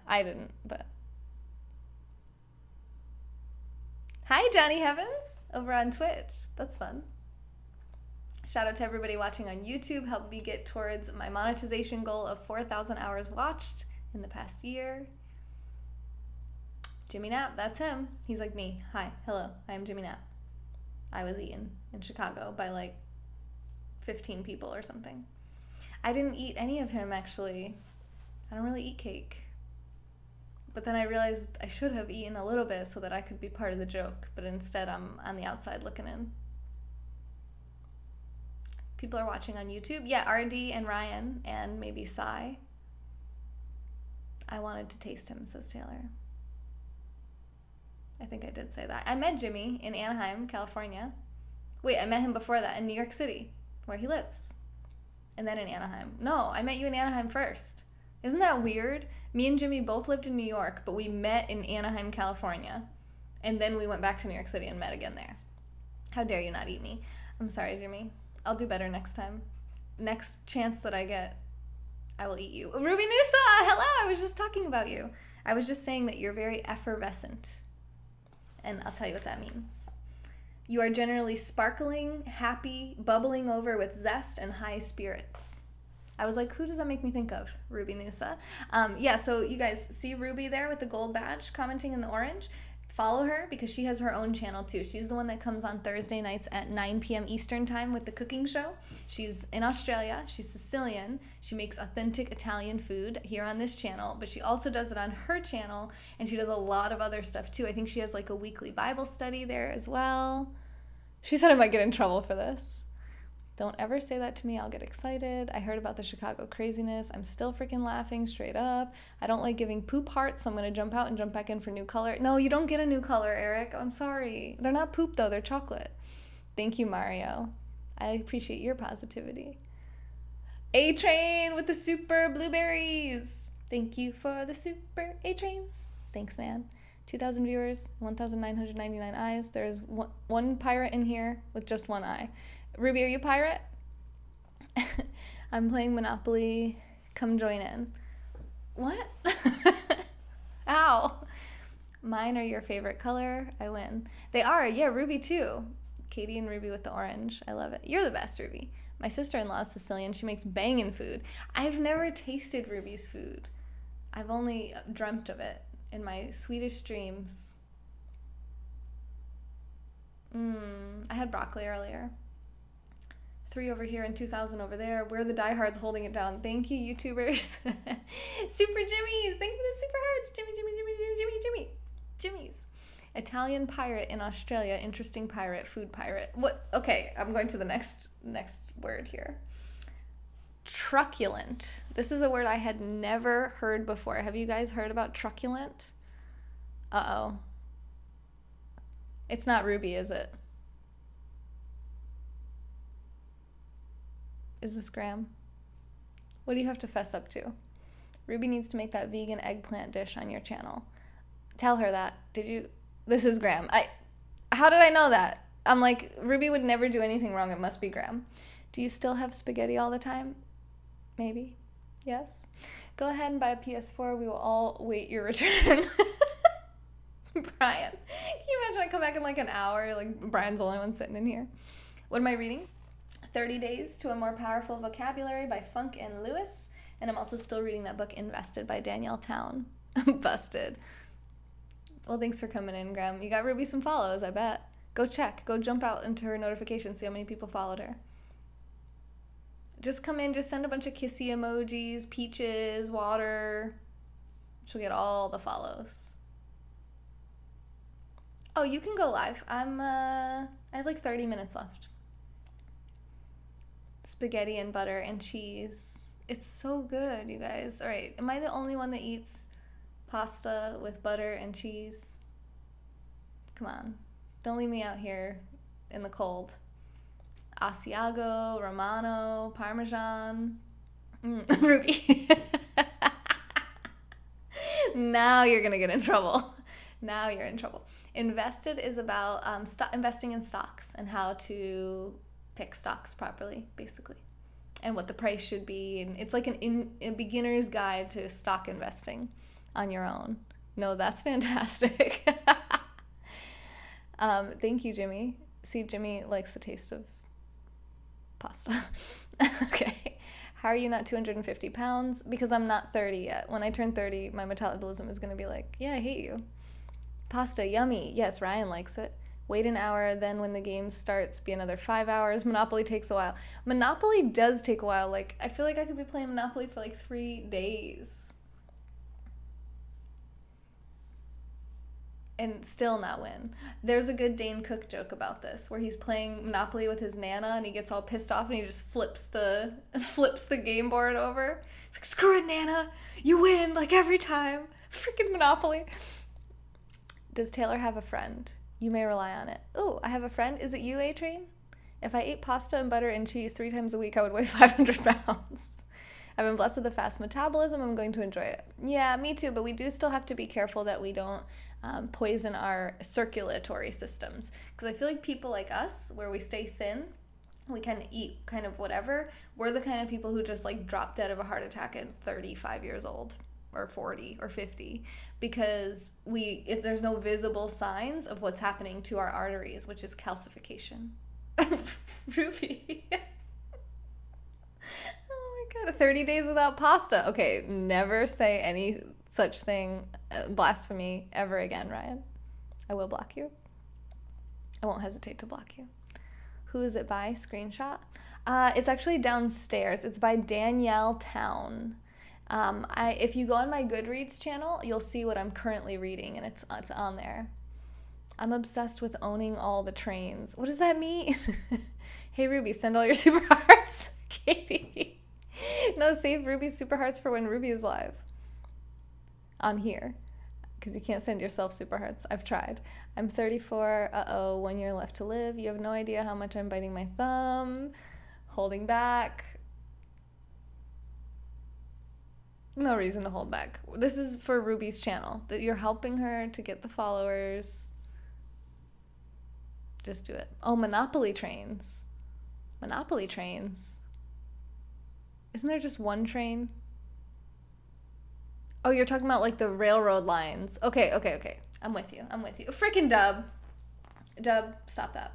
I didn't, but... Hi, Johnny Heavens, over on Twitch. That's fun. Shout out to everybody watching on YouTube. Help me get towards my monetization goal of 4,000 hours watched in the past year. Jimmy Knapp, that's him. He's like me. Hi, hello, I am Jimmy Knapp. I was eaten in Chicago by like 15 people or something. I didn't eat any of him, actually. I don't really eat cake. But then I realized I should have eaten a little bit so that I could be part of the joke, but instead I'm on the outside looking in. People are watching on YouTube. Yeah, RD and Ryan and maybe Sai. I wanted to taste him, says Taylor. I think I did say that. I met Jimmy in Anaheim, California. Wait, I met him before that in New York City, where he lives. And then in Anaheim. No, I met you in Anaheim first. Isn't that weird? Me and Jimmy both lived in New York, but we met in Anaheim, California. And then we went back to New York City and met again there. How dare you not eat me? I'm sorry, Jimmy. I'll do better next time. Next chance that I get, I will eat you. Ruby Noosa, hello! I was just talking about you. I was just saying that you're very effervescent. And I'll tell you what that means. You are generally sparkling, happy, bubbling over with zest and high spirits. I was like, who does that make me think of? Ruby Noosa. Yeah, so you guys see Ruby there with the gold badge commenting in the orange? Follow her because she has her own channel too. She's the one that comes on Thursday nights at 9 p.m. Eastern time with the cooking show. She's in Australia. She's Sicilian. She makes authentic Italian food here on this channel, but she also does it on her channel, and she does a lot of other stuff too. I think she has like a weekly Bible study there as well. She said I might get in trouble for this. Don't ever say that to me. I'll get excited. I heard about the Chicago craziness. I'm still freaking laughing straight up. I don't like giving poop hearts, so I'm going to jump out and jump back in for new color. No, you don't get a new color, Eric. I'm sorry. They're not poop, though. They're chocolate. Thank you, Mario. I appreciate your positivity. A-Train with the super blueberries. Thank you for the super A-Trains. Thanks, man. 2,000 viewers, 1,999 eyes. There's one pirate in here with just one eye. Ruby, are you a pirate? I'm playing Monopoly. Come join in. What? Ow. Mine are your favorite color. I win. They are. Yeah, Ruby too. Katie and Ruby with the orange. I love it. You're the best, Ruby. My sister-in-law is Sicilian. She makes bangin' food. I've never tasted Ruby's food. I've only dreamt of it in my Swedish dreams. I had broccoli earlier. 3 over here and 2,000 over there. We're the diehards holding it down. Thank you, YouTubers. Super Jimmys. Thank you for the super hearts. Jimmy. Jimmy's. Italian pirate in Australia. Interesting pirate. Food pirate. What? Okay, I'm going to the next word here. Truculent. This is a word I had never heard before. Have you guys heard about truculent? Uh-oh. It's not Ruby, is it? Is this Graham? What do you have to fess up to? Ruby needs to make that vegan eggplant dish on your channel. Tell her that. Did you? This is Graham. How did I know that? I'm like, Ruby would never do anything wrong. It must be Graham. Do you still have spaghetti all the time? Maybe. Yes. Go ahead and buy a PS4. We will all wait your return. Brian. Can you imagine I come back in like an hour? Like, Brian's the only one sitting in here. What am I reading? 30 Days to a More Powerful Vocabulary by Funk and Lewis. And I'm also still reading that book, Invested by Danielle Town. Busted. Well, thanks for coming in, Graham. You got Ruby some follows, I bet. Go check. Go jump out into her notifications, see how many people followed her. Just come in, just send a bunch of kissy emojis, peaches, water. She'll get all the follows. Oh, you can go live. I have like 30 minutes left. Spaghetti and butter and cheese. It's so good, you guys. All right, am I the only one that eats pasta with butter and cheese? Come on. Don't leave me out here in the cold. Asiago, Romano, Parmesan. Ruby. Now you're going to get in trouble. Now you're in trouble. Invested is about investing in stocks and how to pick stocks properly, basically, and what the price should be. And it's like a beginner's guide to stock investing on your own. No, that's fantastic. Thank you, Jimmy. See, Jimmy likes the taste of pasta. Okay. How are you not 250 pounds? Because I'm not 30 yet. When I turn 30, my metabolism is going to be like, yeah, I hate you. Pasta, yummy. Yes, Ryan likes it. Wait an hour, then when the game starts, be another 5 hours. Monopoly takes a while. Monopoly does take a while. Like, I feel like I could be playing Monopoly for like 3 days. And still not win. There's a good Dane Cook joke about this, where he's playing Monopoly with his Nana, and he gets all pissed off, and he just flips the game board over. It's like, screw it, Nana! You win, like, every time! Freaking Monopoly! Does Taylor have a friend? You may rely on it. Ooh, I have a friend. Is it you, A-Train? If I ate pasta and butter and cheese 3 times a week, I would weigh 500 pounds. I've been blessed with a fast metabolism. I'm going to enjoy it. Yeah, me too, but we do still have to be careful that we don't poison our circulatory systems. Because I feel like people like us, where we stay thin, we can eat kind of whatever, we're the kind of people who just like drop dead of a heart attack at 35 years old or 40 or 50 because there's no visible signs of what's happening to our arteries, which is calcification. Ruby. Oh my God, 30 days without pasta. Okay, never say any such thing, blasphemy, ever again, Ryan. I will block you. I won't hesitate to block you. Who is it by? Screenshot. It's actually downstairs. It's by Danielle Town. If you go on my Goodreads channel, you'll see what I'm currently reading, and it's on there. I'm obsessed with owning all the trains. What does that mean? Hey, Ruby, send all your super hearts. Katie. No, save Ruby's super hearts for when Ruby is live. On here. Because you can't send yourself super hearts. I've tried. I'm 34. Uh-oh, 1 year left to live. You have no idea how much I'm biting my thumb. Holding back. No reason to hold back. This is for Ruby's channel. That you're helping her to get the followers. Just do it. Oh, Monopoly trains. Monopoly trains. Isn't there just one train? Oh, you're talking about like the railroad lines. Okay. I'm with you. Freaking Dub. Dub, stop that.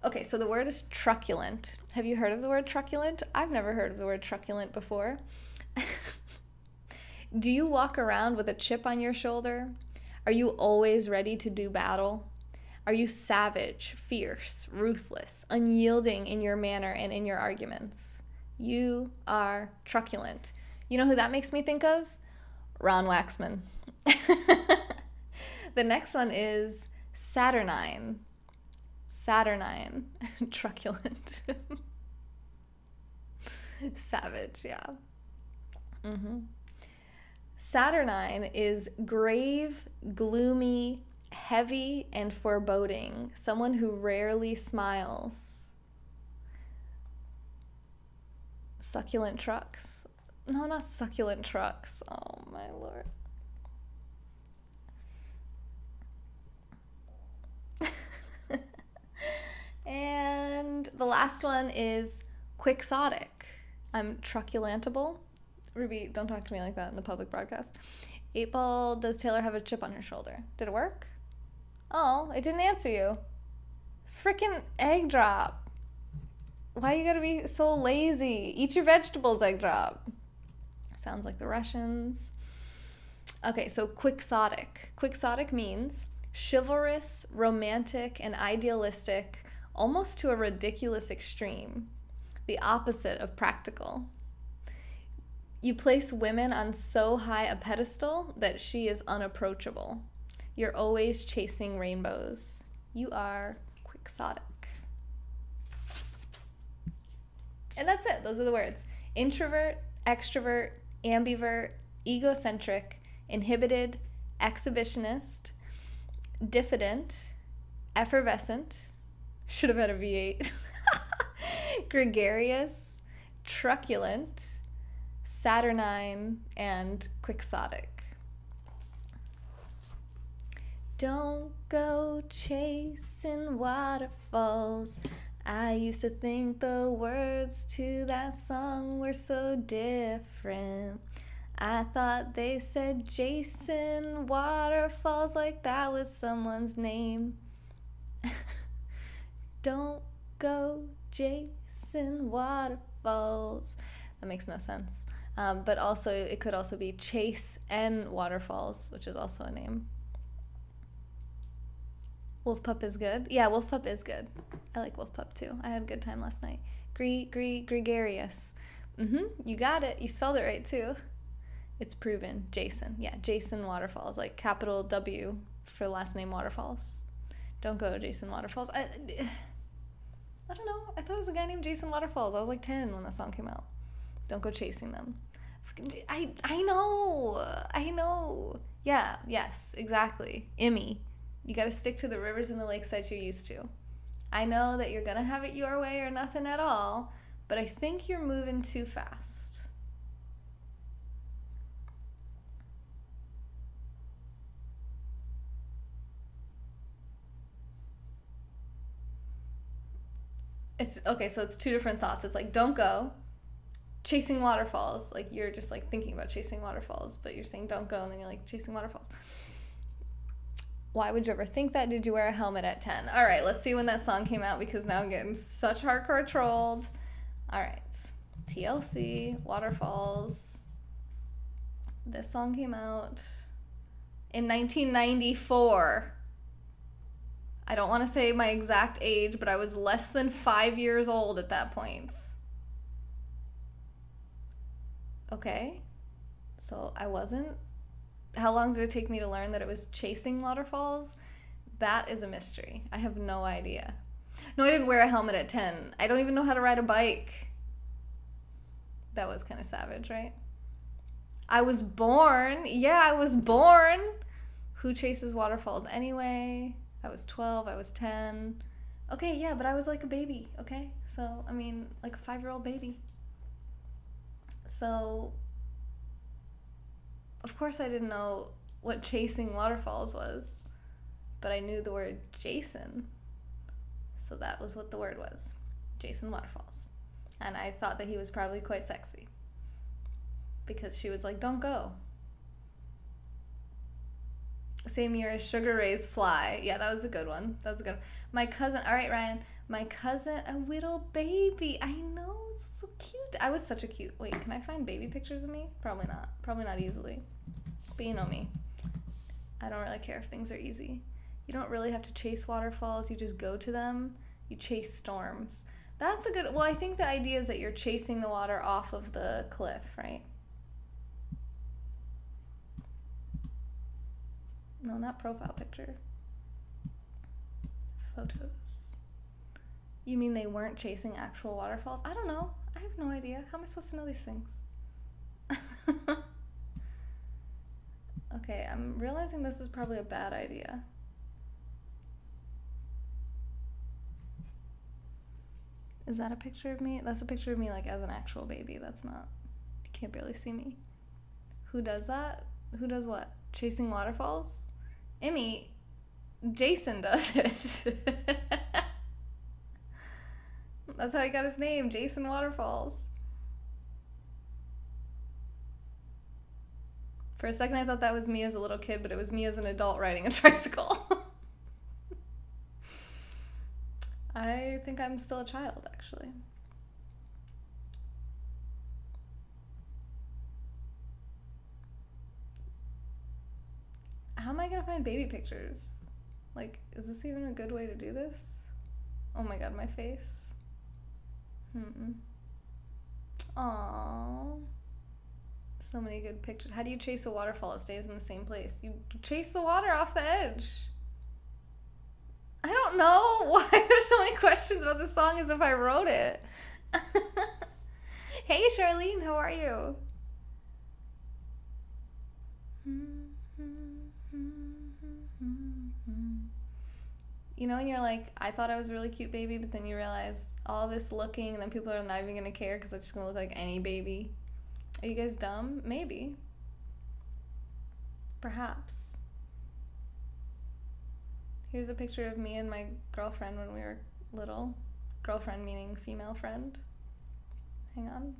Okay, so the word is truculent. Have you heard of the word truculent? I've never heard of the word truculent before. Do you walk around with a chip on your shoulder? Are you always ready to do battle? Are you savage, fierce, ruthless, unyielding in your manner and in your arguments? You are truculent. You know who that makes me think of? Ron Waxman. The next one is saturnine. Saturnine. Truculent. Savage, yeah. Saturnine is grave, gloomy, heavy, and foreboding. Someone who rarely smiles. Succulent trucks. No, not succulent trucks. Oh, my Lord. And the last one is quixotic. I'm truculentable. Ruby, don't talk to me like that in the public broadcast. 8-Ball, does Taylor have a chip on her shoulder? Did it work? Oh, it didn't answer you. Frickin' egg drop. Why you gotta be so lazy? Eat your vegetables, egg drop. Sounds like the Russians. Okay, so quixotic. Quixotic means chivalrous, romantic, and idealistic, almost to a ridiculous extreme. The opposite of practical. You place women on so high a pedestal that she is unapproachable. You're always chasing rainbows. You are quixotic. And that's it. Those are the words. Introvert, extrovert, ambivert, egocentric, inhibited, exhibitionist, diffident, effervescent, should have had a V8, gregarious, truculent, saturnine, and quixotic. Don't go chasing waterfalls. I used to think the words to that song were so different. I thought they said Jason Waterfalls like that was someone's name. Don't go Jason Waterfalls. That makes no sense. But also, it could also be Chase N Waterfalls, which is also a name. Wolf Pup is good. Yeah, Wolf Pup is good. I like Wolf Pup too. I had a good time last night. Gregarious. You got it. You spelled it right too. It's proven. Jason. Yeah, Jason Waterfalls. Like capital W for last name Waterfalls. Don't go Jason Waterfalls. I don't know. I thought it was a guy named Jason Waterfalls. I was like 10 when that song came out. Don't go chasing them. I know. Yeah, yes, exactly. Emmy. You got to stick to the rivers and the lakes that you're used to. I know that you're going to have it your way or nothing at all, but I think you're moving too fast. Okay, so it's two different thoughts. It's like, don't go. Chasing waterfalls. Like, you're just like thinking about chasing waterfalls, but you're saying don't go, and then you're like chasing waterfalls. Why would you ever think that? Did you wear a helmet at 10? All right, let's see when that song came out, because now I'm getting such hardcore trolled. All right, TLC, Waterfalls. This song came out in 1994. I don't want to say my exact age, but I was less than 5 years old at that point. Okay, so I wasn't. How long did it take me to learn that it was chasing waterfalls? That is a mystery. I have no idea. No, I didn't wear a helmet at 10. I don't even know how to ride a bike. That was kind of savage, right? I was born. Yeah, I was born. Who chases waterfalls anyway? I was 12. I was 10. Okay, yeah, but I was like a baby, okay? So, I mean, like a 5-year-old baby. So, of course I didn't know what chasing waterfalls was, but I knew the word Jason. So that was what the word was. Jason Waterfalls. And I thought that he was probably quite sexy. Because she was like, don't go. Same year as Sugar Ray's Fly. Yeah, that was a good one. That was a good one. My cousin, all right, Ryan. My cousin, a little baby. I know, it's so cute. I was such a cute. Wait, can I find baby pictures of me? Probably not. Probably not easily. But you know me. I don't really care if things are easy. You don't really have to chase waterfalls. You just go to them. You chase storms. That's a good, well, I think the idea is that you're chasing the water off of the cliff, right? No, not profile picture. Photos. You mean they weren't chasing actual waterfalls? I don't know. I have no idea. How am I supposed to know these things? Okay, I'm realizing this is probably a bad idea. Is that a picture of me? That's a picture of me like as an actual baby. That's not, you can't barely see me. Who does that? Who does what? Chasing waterfalls? Emmy, Jason does it. That's how he got his name, Jason Waterfalls. For a second I thought that was me as a little kid, but it was me as an adult riding a tricycle. I think I'm still a child, actually. How am I gonna find baby pictures? Like, is this even a good way to do this? Oh my god, my face. Aww. So many good pictures. How do you chase a waterfall? It stays in the same place. You chase the water off the edge. I don't know why there's so many questions about this song as if I wrote it. Hey, Charlene, how are you? You know when you're like, I thought I was a really cute baby, but then you realize all this looking, and then people are not even going to care because it's just going to look like any baby. Are you guys dumb? Maybe. Perhaps. Here's a picture of me and my girlfriend when we were little. Girlfriend meaning female friend. Hang on.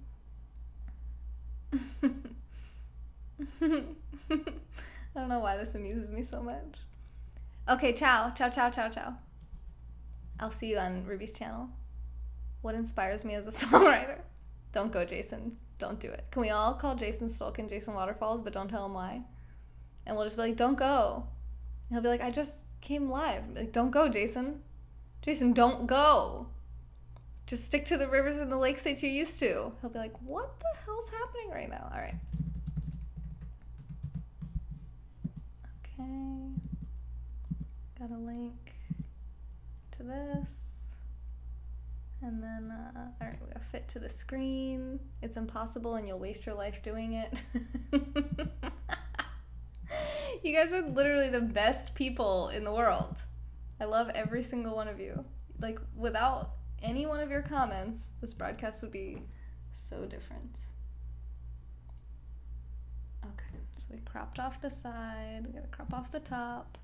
I don't know why this amuses me so much. Okay, ciao. Ciao, ciao, ciao, ciao. I'll see you on Ruby's channel. What inspires me as a songwriter? Don't go, Jason. Don't do it. Can we all call Jason Stolkin Jason Waterfalls, but don't tell him why? And we'll just be like, don't go. And he'll be like, I just came live. Like, don't go, Jason. Jason, don't go. Just stick to the rivers and the lakes that you're used to. He'll be like, what the hell's happening right now? All right. Okay. Got a link to this. And then, all right, we gotta fit to the screen. It's impossible and you'll waste your life doing it. You guys are literally the best people in the world. I love every single one of you. Like, without any one of your comments, this broadcast would be so different. Okay, so we cropped off the side. We gotta crop off the top.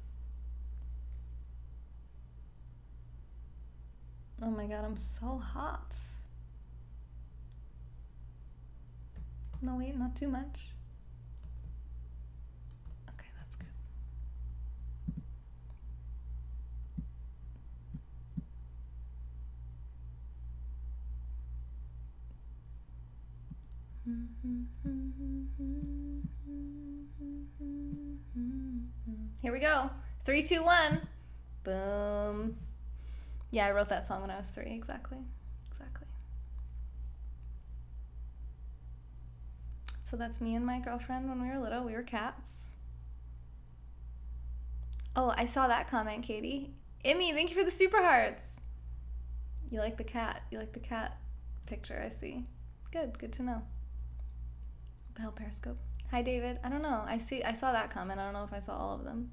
Oh my god, I'm so hot. No, wait, not too much. Okay, that's good. Here we go. 3, 2, 1. Boom. Yeah, I wrote that song when I was 3, exactly. Exactly. So that's me and my girlfriend when we were little. We were cats. Oh, I saw that comment, Katie. Emmy, thank you for the super hearts. You like the cat. You like the cat picture, I see. Good to know. What the hell, Periscope? Hi, David. I don't know. I saw that comment. I don't know if I saw all of them.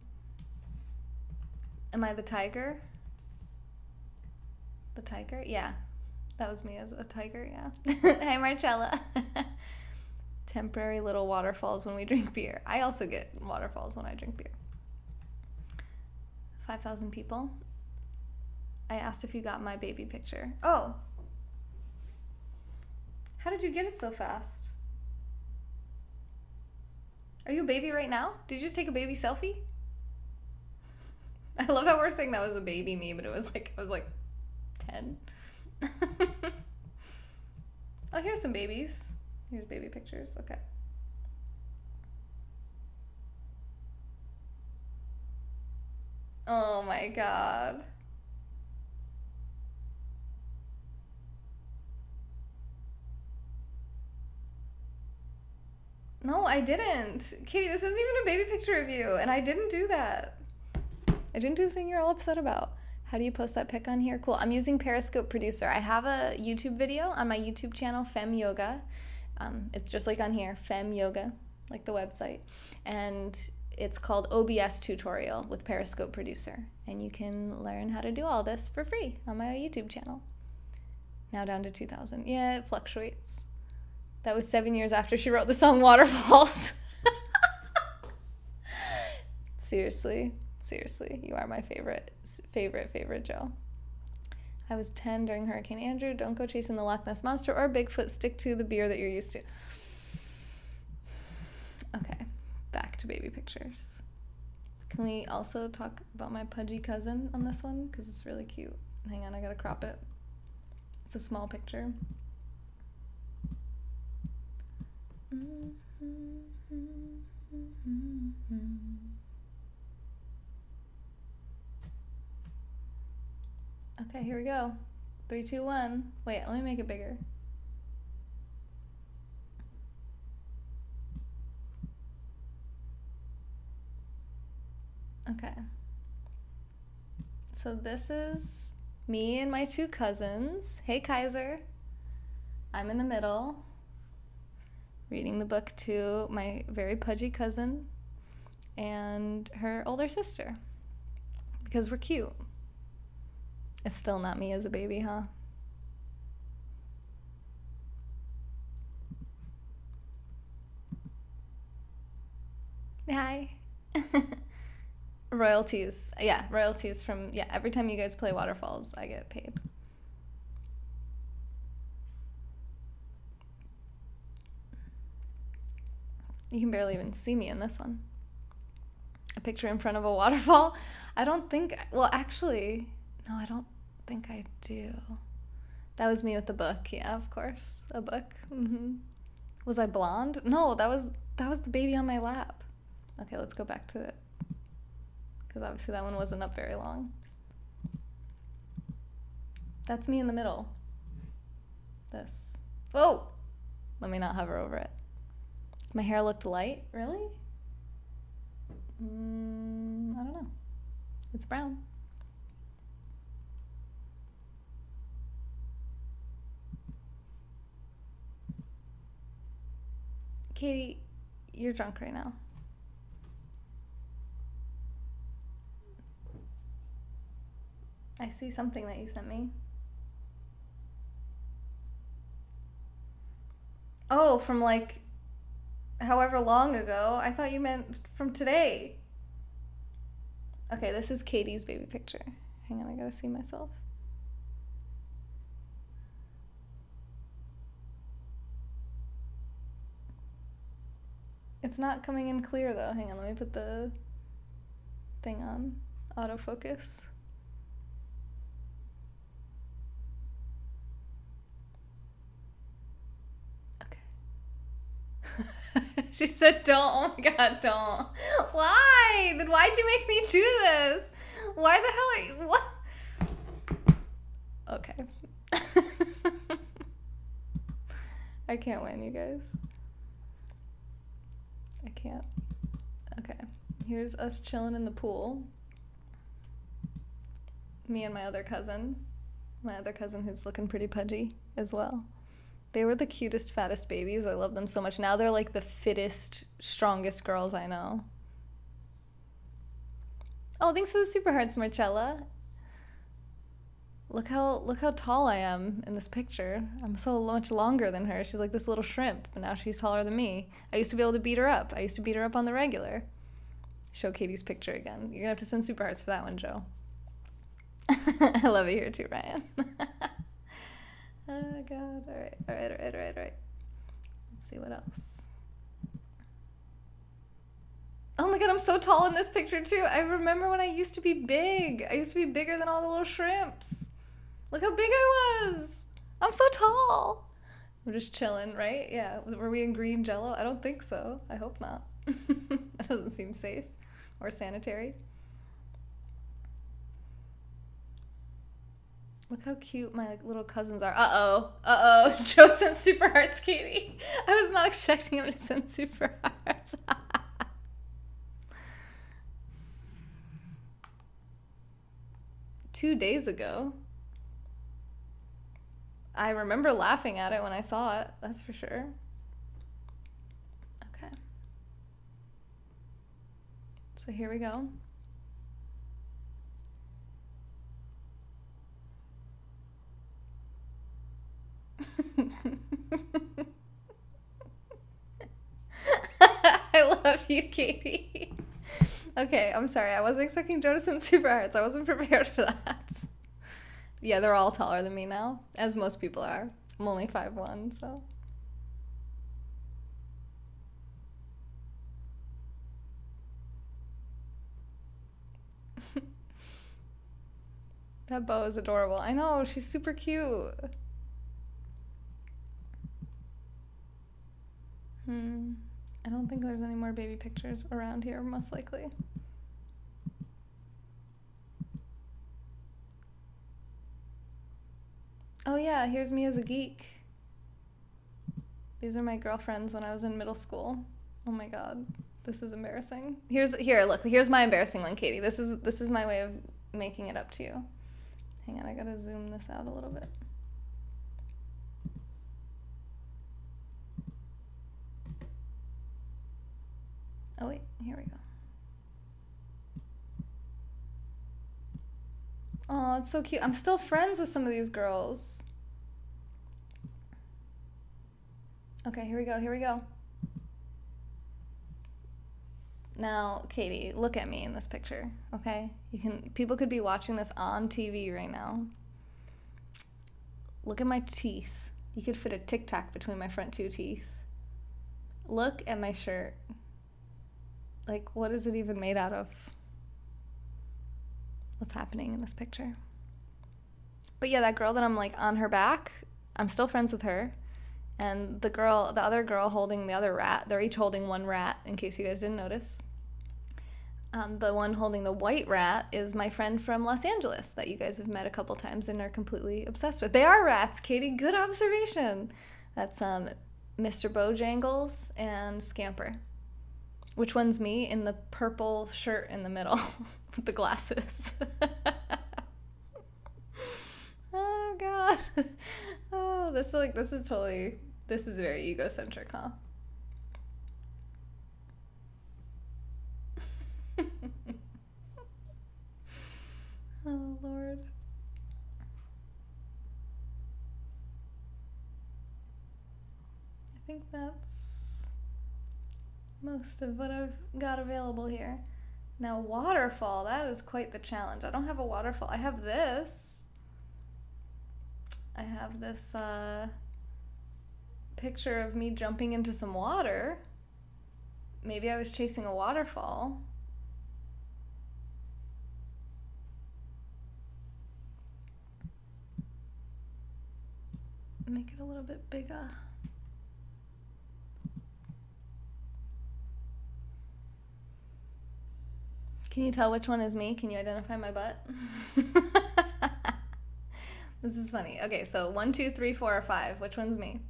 Am I the tiger? The tiger? Yeah. That was me as a tiger, yeah. Hi, Marcella. Temporary little waterfalls when we drink beer. I also get waterfalls when I drink beer. 5,000 people. I asked if you got my baby picture. Oh. How did you get it so fast? Are you a baby right now? Did you just take a baby selfie? I love how we're saying that was a baby me, but it was like, I was like 10. Oh, here's some babies. Here's baby pictures. Okay. Oh my God. No, I didn't. Katie, this isn't even a baby picture of you, and I didn't do that. I didn't do the thing you're all upset about. How do you post that pic on here? Cool. I'm using Periscope Producer. I have a YouTube video on my YouTube channel, Fem Yoga. It's just like on here, Fem Yoga, like the website. And it's called OBS Tutorial with Periscope Producer. And you can learn how to do all this for free on my YouTube channel. Now down to 2,000. Yeah, it fluctuates. That was 7 years after she wrote the song Waterfalls. Seriously, you are my favorite, Joe. I was 10 during Hurricane Andrew. Don't go chasing the Loch Ness Monster or Bigfoot. Stick to the beer that you're used to. Okay, back to baby pictures. Can we also talk about my pudgy cousin on this one? Because it's really cute. Hang on, I gotta crop it. It's a small picture. Okay, here we go. 3, 2, 1. Wait, let me make it bigger. Okay. So this is me and my 2 cousins. Hey, Kaiser. I'm in the middle, reading the book to my very pudgy cousin and her older sister, because we're cute. It's still not me as a baby, huh? Hi. Royalties. Yeah, royalties from, yeah, every time you guys play Waterfalls, I get paid. You can barely even see me in this one. A picture in front of a waterfall? I don't think, well, actually, no, I don't think I do. That was me with the book. Yeah, of course. A book. Was I blonde? No, that was the baby on my lap. Okay, let's go back to it, because obviously that one wasn't up very long. That's me in the middle. This. Whoa! Let me not hover over it. My hair looked light. Really? I don't know. It's brown. Katie, you're drunk right now. I see something that you sent me. Oh, from like however long ago. I thought you meant from today. Okay, this is Katie's baby picture. Hang on, I gotta see myself. It's not coming in clear though. Hang on, let me put the thing on. Autofocus. She said, don't. Oh my God, don't. Why? Then why'd you make me do this? Why the hell are you? What? Okay. I can't win, you guys. I can't. Okay. Here's us chilling in the pool. Me and my other cousin. My other cousin who's looking pretty pudgy as well. They were the cutest, fattest babies. I love them so much. Now they're like the fittest, strongest girls I know. Oh, thanks for the super hearts, Marcella. Look how tall I am in this picture. I'm so much longer than her. She's like this little shrimp, but now she's taller than me. I used to be able to beat her up. I used to beat her up on the regular. Show Katie's picture again. You're gonna have to send super hearts for that one, Joe. I love it here too, Ryan. Oh god. All right. Let's see what else. Oh my god, I'm so tall in this picture too. I remember when I used to be big. I used to be bigger than all the little shrimps. Look how big I was. I'm so tall. We're just chilling, right? Yeah. Were we in green jello? I don't think so. I hope not. That doesn't seem safe or sanitary. Look how cute my little cousins are. Uh-oh. Joe sent super hearts, Katie. I was not expecting him to send super hearts. 2 days ago. I remember laughing at it when I saw it, that's for sure. Okay. So here we go. I love you, Katie. Okay, I'm sorry. I wasn't expecting Joe to send super hearts. I wasn't prepared for that. Yeah, they're all taller than me now, as most people are. I'm only 5'1", so. That bow is adorable. I know, she's super cute. I don't think there's any more baby pictures around here, most likely. Oh yeah, here's me as a geek. These are my girlfriends when I was in middle school. Oh my god, this is embarrassing. Look, here's my embarrassing one, Katie. This is my way of making it up to you. Hang on, I gotta zoom this out a little bit. Oh wait, here we go. Oh, it's so cute. I'm still friends with some of these girls. Okay, here we go. Now, Katie, look at me in this picture, okay? People could be watching this on TV right now. Look at my teeth. You could fit a Tic Tac between my front 2 teeth. Look at my shirt. Like, what is it even made out of? What's happening in this picture? But yeah, that girl that I'm like on her back, I'm still friends with her. And the other girl holding the other rat, they're each holding one rat, in case you guys didn't notice. The one holding the white rat is my friend from Los Angeles that you guys have met a couple times and are completely obsessed with. They are rats, Katie. Good observation. That's Mr. Bojangles and Scamper. Which one's me? In the purple shirt in the middle with the glasses. Oh god. Oh, this is very egocentric, huh? Oh Lord. I think that's most of what I've got available here. Now waterfall, that is quite the challenge. I don't have a waterfall. I have this. I have this picture of me jumping into some water. Maybe I was chasing a waterfall. Make it a little bit bigger. Can you tell which one is me? Can you identify my butt? This is funny. Okay, so 1, 2, 3, 4, or 5. Which one's me?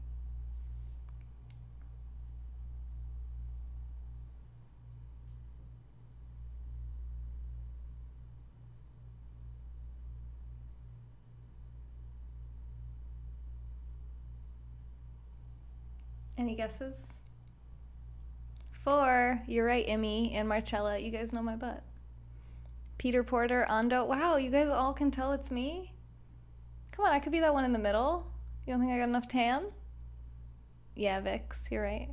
Any guesses? 4. You're right, Emmy and Marcella. You guys know my butt. Peter Porter, Ando. Wow, you guys all can tell it's me? Come on, I could be that one in the middle. You don't think I got enough tan? Yeah, Vix, you're right.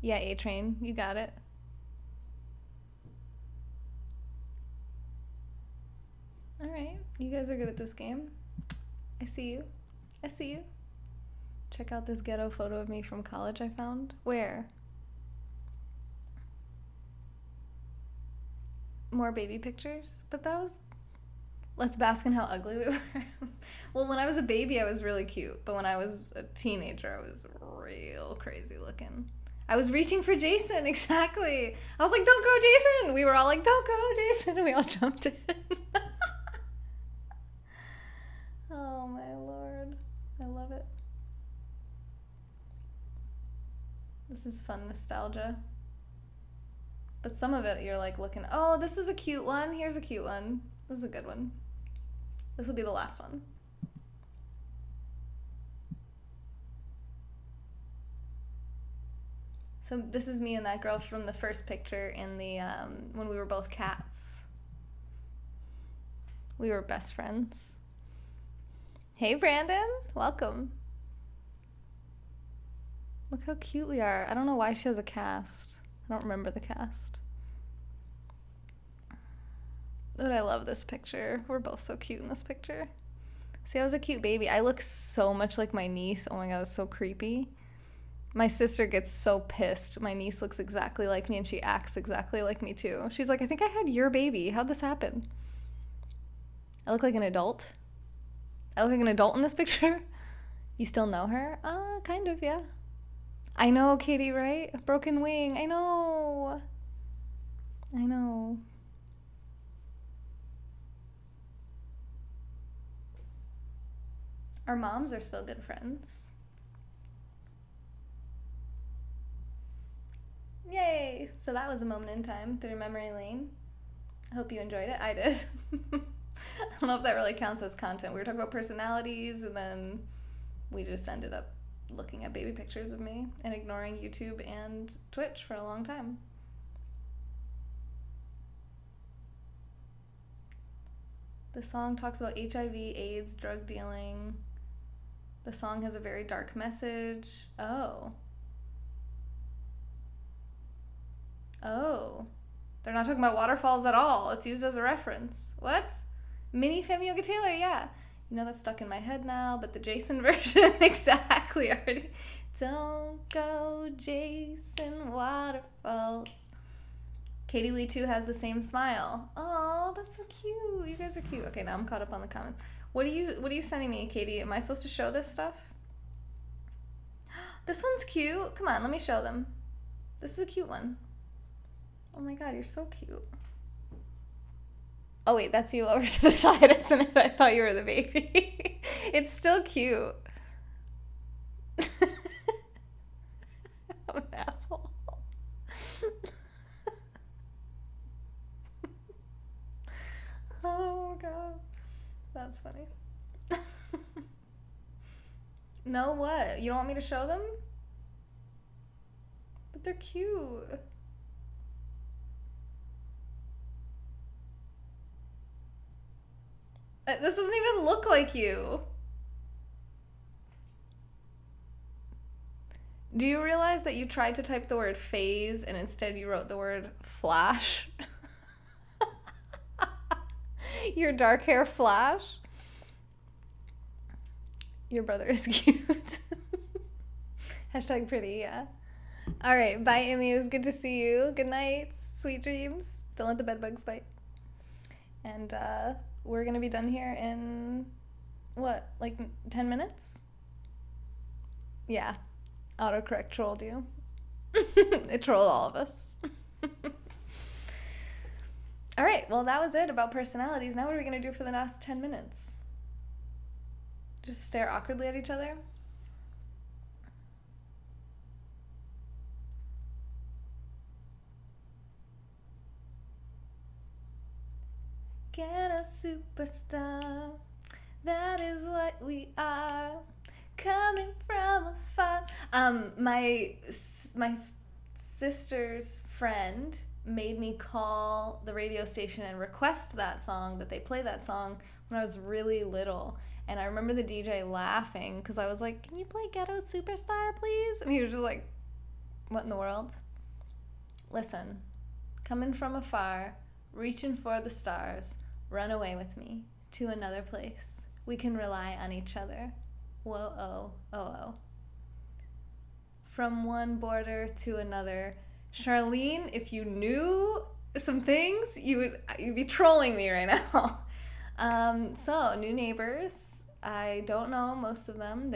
Yeah, A-Train, you got it. All right, you guys are good at this game. I see you. I see you. Check out this ghetto photo of me from college I found. Where? More baby pictures? But that was... Let's bask in how ugly we were. Well, when I was a baby, I was really cute. But when I was a teenager, I was real crazy looking. I was reaching for Jason, exactly. I was like, don't go, Jason! We were all like, don't go, Jason! And we all jumped in. Oh, my Lord. I love it. This is fun nostalgia. But some of it, you're like looking, oh, this is a cute one. Here's a cute one. This is a good one. This will be the last one. So this is me and that girl from the first picture in the, when we were both cats. We were best friends. Hey, Brandon. Welcome. Look how cute we are. I don't know why she has a cast. I don't remember the cast. But I love this picture. We're both so cute in this picture. See, I was a cute baby. I look so much like my niece. Oh my God, that's so creepy. My sister gets so pissed. My niece looks exactly like me and she acts exactly like me too. She's like, I think I had your baby. How'd this happen? I look like an adult. I look like an adult in this picture. You still know her? Kind of, yeah. I know, Katie, right? A broken wing. I know. I know. Our moms are still good friends. Yay! So that was a moment in time through memory lane. I hope you enjoyed it. I did. I don't know if that really counts as content. We were talking about personalities, and then we just ended up looking at baby pictures of me and ignoring YouTube and Twitch for a long time. The song talks about HIV, AIDS, drug dealing. The song has a very dark message. Oh. Oh. They're not talking about waterfalls at all. It's used as a reference. What? Mini Femme Yoga Taylor, yeah. You know that's stuck in my head now, but the Jason version, exactly, already. Don't go Jason Waterfalls. Katie Lee too has the same smile. Oh, that's so cute. You guys are cute. Okay, now I'm caught up on the comments. What are you sending me, Katie? Am I supposed to show this stuff? This one's cute. Come on, let me show them. This is a cute one. Oh my God, you're so cute. Oh wait, that's you over to the side, isn't it? I thought you were the baby. It's still cute. I'm an asshole. Oh God, that's funny. No, what? You don't want me to show them? But they're cute. This doesn't even look like you. Do you realize that you tried to type the word phase and instead you wrote the word flash? Your dark hair flash? Your brother is cute. Hashtag pretty, yeah. All right, bye, Emmy. It was good to see you. Good night. Sweet dreams. Don't let the bed bugs bite. And, we're gonna be done here in, what, like 10 minutes? Yeah. Autocorrect trolled you. It trolled all of us. All right, well, that was it about personalities. Now what are we gonna do for the last 10 minutes? Just stare awkwardly at each other? Get a superstar, that is what we are. coming from afar. My sister's friend made me call the radio station and request that song, that they play that song when I was really little. And I remember the DJ laughing because I was like, can you play Ghetto Superstar, please? And he was just like, what in the world? Listen, coming from afar, reaching for the stars, run away with me to another place. We can rely on each other. Whoa, oh, oh, oh. From one border to another. Charlene, if you knew some things, you'd be trolling me right now. So, new neighbors. I don't know most of them.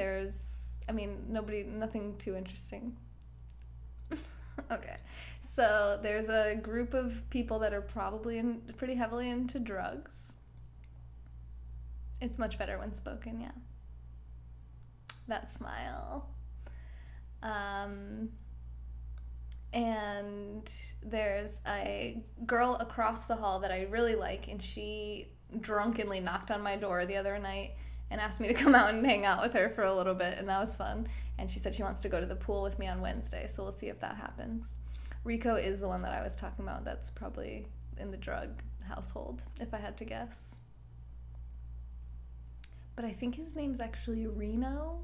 Nothing too interesting. Okay. So, there's a group of people that are probably pretty heavily into drugs. It's much better when spoken, yeah. That smile. And there's a girl across the hall that I really like, and she drunkenly knocked on my door the other night and asked me to come out and hang out with her for a little bit, and that was fun. And she said she wants to go to the pool with me on Wednesday, so we'll see if that happens. Rico is the one that I was talking about. That's probably in the drug household, if I had to guess. But I think his name's actually Reno,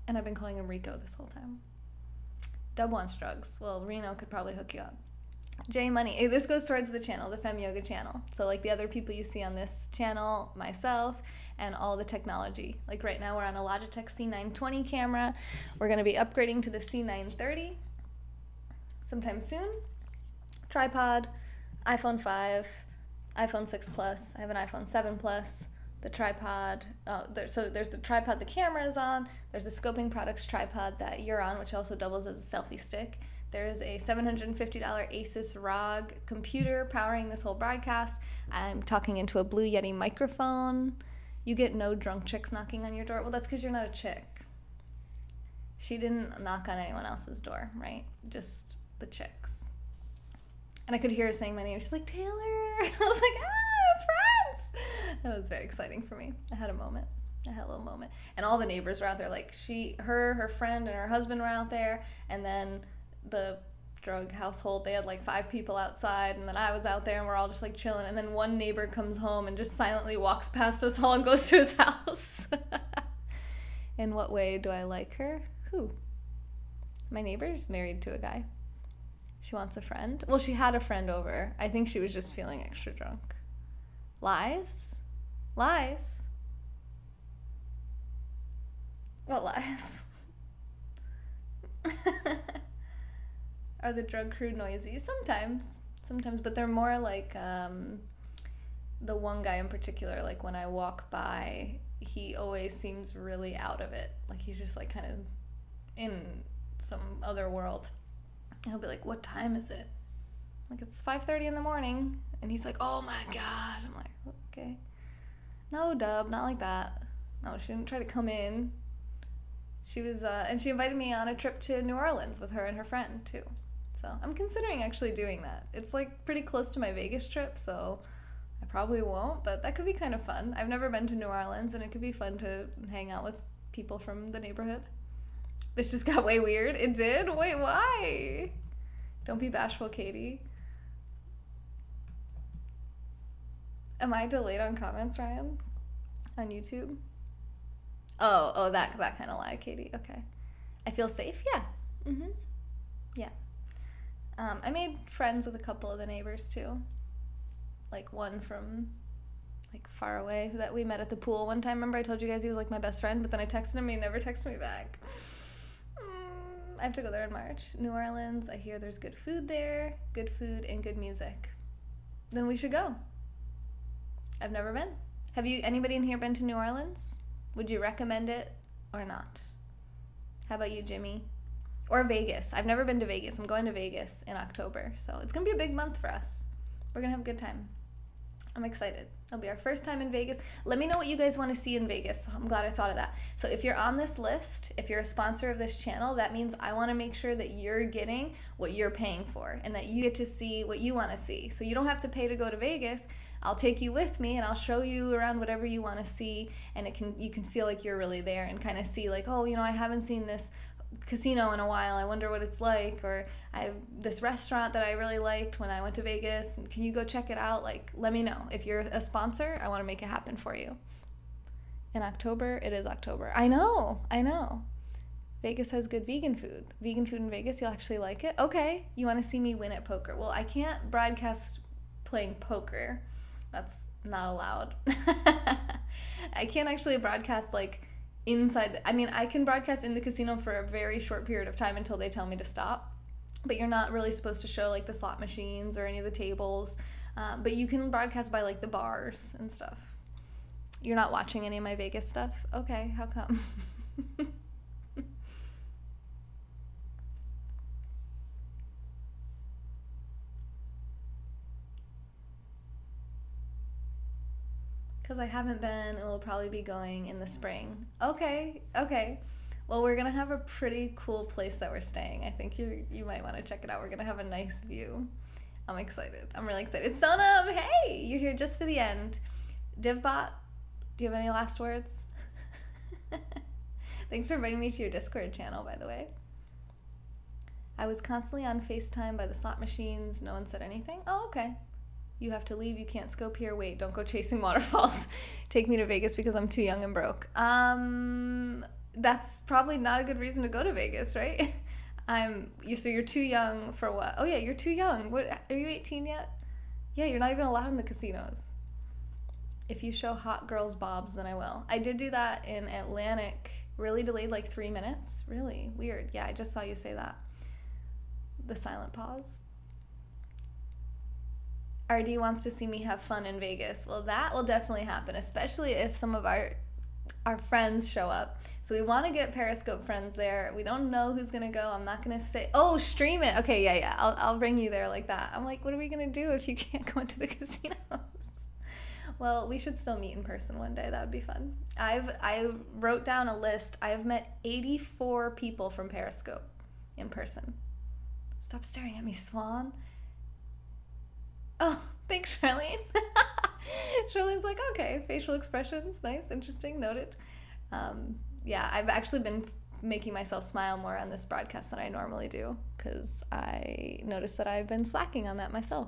and I've been calling him Rico this whole time. Dub wants drugs. Well, Reno could probably hook you up. J Money. This goes towards the channel, the Femme Yoga channel. So like the other people you see on this channel, myself, and all the technology. Like right now we're on a Logitech C920 camera. We're going to be upgrading to the C930 sometime soon. Tripod, iPhone 5, iPhone 6 Plus. I have an iPhone 7 Plus. The tripod, there's the tripod the camera is on. There's a Scoping Products tripod that you're on, which also doubles as a selfie stick. There's a $750 Asus ROG computer powering this whole broadcast. I'm talking into a Blue Yeti microphone. You get no drunk chicks knocking on your door. Well, that's because you're not a chick. She didn't knock on anyone else's door, right? Just the chicks. And I could hear her saying my name. She's like, Taylor. I was like, friends. That was very exciting for me. I had a moment. I had a little moment. And all the neighbors were out there. Like her friend and her husband were out there. And then the drug household, they had like 5 people outside. And then I was out there and we're all just like chilling. And then one neighbor comes home and just silently walks past us all and goes to his house. In what way do I like her? Who? My neighbor's married to a guy. She wants a friend. Well, she had a friend over. I think she was just feeling extra drunk. Lies? Lies? What lies? Are the drug crew noisy? Sometimes, but they're more like the one guy in particular. Like when I walk by, he always seems really out of it. Like he's just like kind of in some other world. He'll be like, what time is it? Like, it's 5:30 in the morning. And he's like, oh my God. I'm like, okay. No, Dub, not like that. No, she didn't try to come in. She was, and she invited me on a trip to New Orleans with her and her friend, too. So I'm considering actually doing that. It's, like, pretty close to my Vegas trip, so I probably won't, but that could be kind of fun. I've never been to New Orleans, and it could be fun to hang out with people from the neighborhood. This just got way weird. It did? Wait, why? Don't be bashful, Katie. Am I delayed on comments, Ryan? On YouTube? Oh, that kind of lie, Katie. Okay. I feel safe? Yeah. Mm-hmm. Yeah. I made friends with a couple of the neighbors, too. Like, one from, like, far away that we met at the pool one time. Remember I told you guys he was, like, my best friend, but then I texted him and he never texted me back. I have to go there in March. New Orleans, I hear there's good food there, good food and good music. Then we should go. I've never been. Have you, anybody in here been to New Orleans? Would you recommend it or not? How about you, Jimmy? Or Vegas. I've never been to Vegas. I'm going to Vegas in October, so it's going to be a big month for us. We're going to have a good time. I'm excited. It'll be our first time in Vegas. Let me know what you guys want to see in Vegas. I'm glad I thought of that. So if you're on this list, if you're a sponsor of this channel, that means I want to make sure that you're getting what you're paying for and that you get to see what you want to see. So you don't have to pay to go to Vegas. I'll take you with me and I'll show you around whatever you want to see, and you can feel like you're really there and kind of see like, oh, I haven't seen this casino in a while, I wonder what it's like, or I have this restaurant that I really liked when I went to Vegas, and can you go check it out? Like, let me know. If you're a sponsor, I want to make it happen for you. In October, it is October. I know. Vegas has good vegan food in Vegas. You'll actually like it. Okay, you want to see me win at poker? Well, I can't broadcast playing poker. That's not allowed. I can't actually broadcast like inside. I can broadcast in the casino for a very short period of time until they tell me to stop, but you're not really supposed to show like the slot machines or any of the tables, but you can broadcast by like the bars and stuff. You're not watching any of my Vegas stuff? Okay, how come? Because I haven't been and will probably be going in the spring. Okay. Well, we're going to have a pretty cool place that we're staying. I think you might want to check it out. We're going to have a nice view. I'm excited. I'm really excited. Sonam, hey! You're here just for the end. Divbot, do you have any last words? Thanks for inviting me to your Discord channel, by the way. I was constantly on FaceTime by the slot machines. No one said anything. Oh, okay. You have to leave. You can't scope here. Wait, don't go chasing waterfalls. Take me to Vegas because I'm too young and broke. That's probably not a good reason to go to Vegas, right? So you're too young for what? Oh yeah, you're too young. What, are you 18 yet? Yeah, you're not even allowed in the casinos. If you show hot girls bobs, then I will. I did do that in Atlantic. Really delayed like 3 minutes. Really weird. Yeah, I just saw you say that. The silent pause. RD wants to see me have fun in Vegas. Well, that will definitely happen, especially if some of our friends show up. So we want to get Periscope friends there. We don't know who's going to go. I'm not going to say, oh, stream it. Okay, yeah. I'll bring you there like that. I'm like, what are we going to do if you can't go into the casinos? Well, we should still meet in person one day. That would be fun. I wrote down a list. I have met 84 people from Periscope in person. Stop staring at me, Swan. Oh, thanks, Charlene. Charlene's like, okay, facial expressions, nice, interesting, noted. Yeah, I've actually been making myself smile more on this broadcast than I normally do because I noticed that I've been slacking on that myself.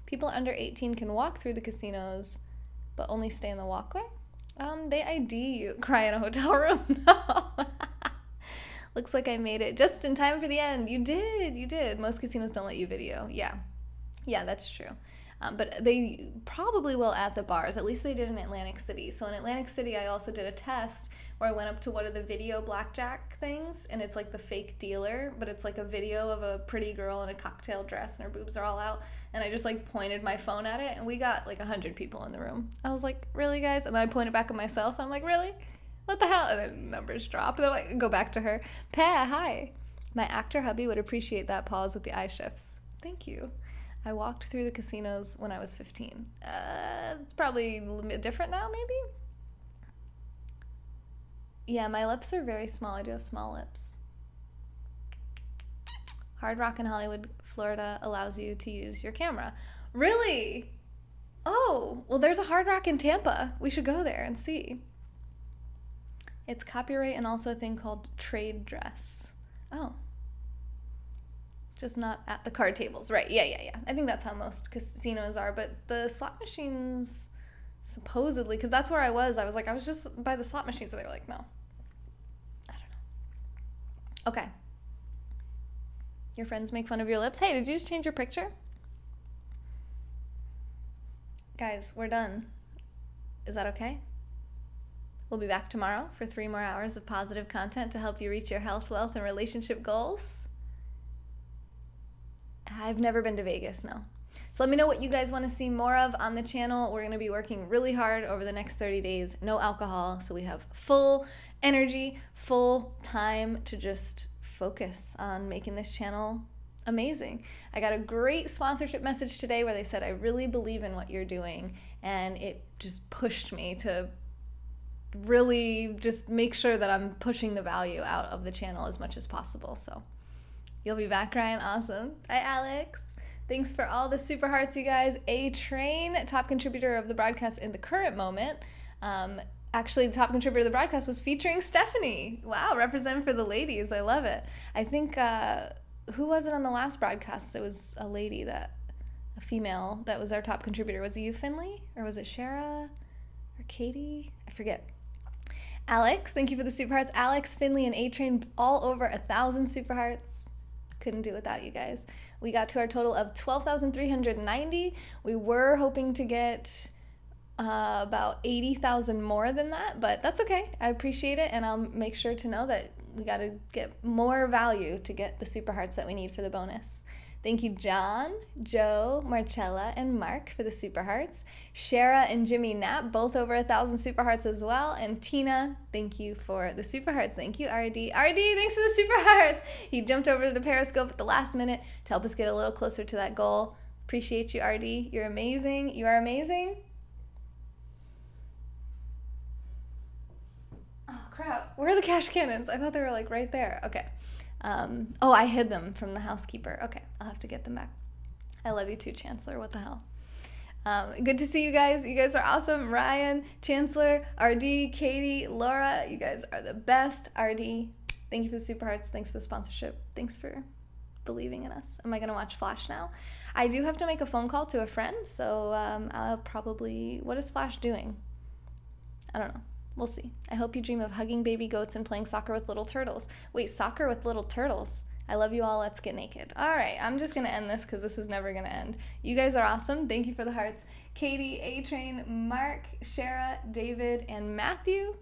People under 18 can walk through the casinos, but only stay in the walkway. They ID you. Cry in a hotel room? No. Looks like I made it just in time for the end. You did. Most casinos don't let you video. Yeah, that's true. But they probably will at the bars. At least they did in Atlantic City. So in Atlantic City, I also did a test where I went up to one of the video blackjack things, and it's like the fake dealer, but it's like a video of a pretty girl in a cocktail dress and her boobs are all out. And I just like pointed my phone at it, and we got like 100 people in the room. I was like, really, guys? And then I pointed back at myself, and I'm like, really? What the hell? And then numbers drop. And they're like, go back to her. Pa, hi. My actor hubby would appreciate that pause with the eye shifts. Thank you. I walked through the casinos when I was 15. It's probably a little bit different now, maybe? Yeah, my lips are very small. I do have small lips. Hard Rock in Hollywood, Florida allows you to use your camera. Really? Oh, well, there's a Hard Rock in Tampa. We should go there and see. It's copyright and also a thing called trade dress. Oh. Just not at the card tables. Right, yeah. I think that's how most casinos are, but the slot machines, supposedly, because that's where I was like, I was just by the slot machines, and they were like, no. I don't know. Okay. Your friends make fun of your lips? Hey, did you just change your picture? Guys, we're done. Is that okay? We'll be back tomorrow for 3 more hours of positive content to help you reach your health, wealth, and relationship goals. I've never been to Vegas, no. So let me know what you guys want to see more of on the channel. We're going to be working really hard over the next 30 days. No alcohol, so we have full energy, full time to just focus on making this channel Amazing. I got a great sponsorship message today where they said, I really believe in what you're doing. And it just pushed me to really just make sure that I'm pushing the value out of the channel as much as possible. So you'll be back, Ryan. Awesome. Hi, Alex. Thanks for all the super hearts, you guys. A-Train, top contributor of the broadcast in the current moment. Actually, the top contributor of the broadcast was featuring Stephanie. Wow, represent for the ladies. I love it. I think, who was it on the last broadcast? It was a lady, a female, that was our top contributor. Was it you, Finley? Or was it Shara? Or Katie? I forget. Alex, thank you for the super hearts. Alex, Finley, and A-Train, all over 1,000 super hearts. Couldn't do it without you guys. We got to our total of 12,390. We were hoping to get about 80,000 more than that, but that's okay. I appreciate it, and I'll make sure to know that we got to get more value to get the super hearts that we need for the bonus. Thank you, John, Joe, Marcella, and Mark for the super hearts. Shara and Jimmy Knapp, both over 1,000 super hearts as well. And Tina, thank you for the super hearts. Thank you, RD. RD, thanks for the super hearts. He jumped over to the Periscope at the last minute to help us get a little closer to that goal. Appreciate you, RD. You're amazing. You are amazing. Oh, crap. Where are the cash cannons? I thought they were like right there. Okay. Oh, I hid them from the housekeeper. Okay, I'll have to get them back. I love you too, Chancellor. What the hell? Good to see you guys. You guys are awesome. Ryan, Chancellor, RD, Katie, Laura, you guys are the best. RD, thank you for the super hearts. Thanks for the sponsorship. Thanks for believing in us. Am I going to watch Flash now? I do have to make a phone call to a friend, so I'll probably... What is Flash doing? I don't know. We'll see. I hope you dream of hugging baby goats and playing soccer with little turtles. Wait, soccer with little turtles? I love you all. Let's get naked. All right, I'm just going to end this because this is never going to end. You guys are awesome. Thank you for the hearts. Katie, A-Train, Mark, Shara, David, and Matthew.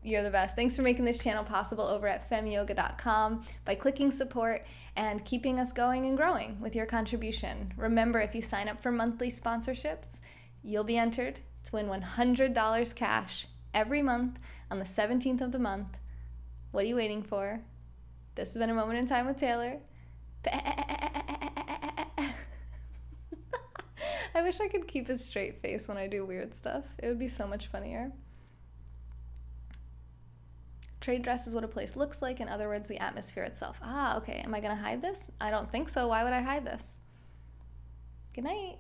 You're the best. Thanks for making this channel possible over at femyoga.com by clicking support and keeping us going and growing with your contribution. Remember, if you sign up for monthly sponsorships, you'll be entered to win $100 cash every month on the 17th of the month. What are you waiting for? This has been A Moment in Time with Taylor. I wish I could keep a straight face when I do weird stuff. It would be so much funnier. Trade dress is what a place looks like. In other words, the atmosphere itself. Ah, okay. Am I going to hide this? I don't think so. Why would I hide this? Good night.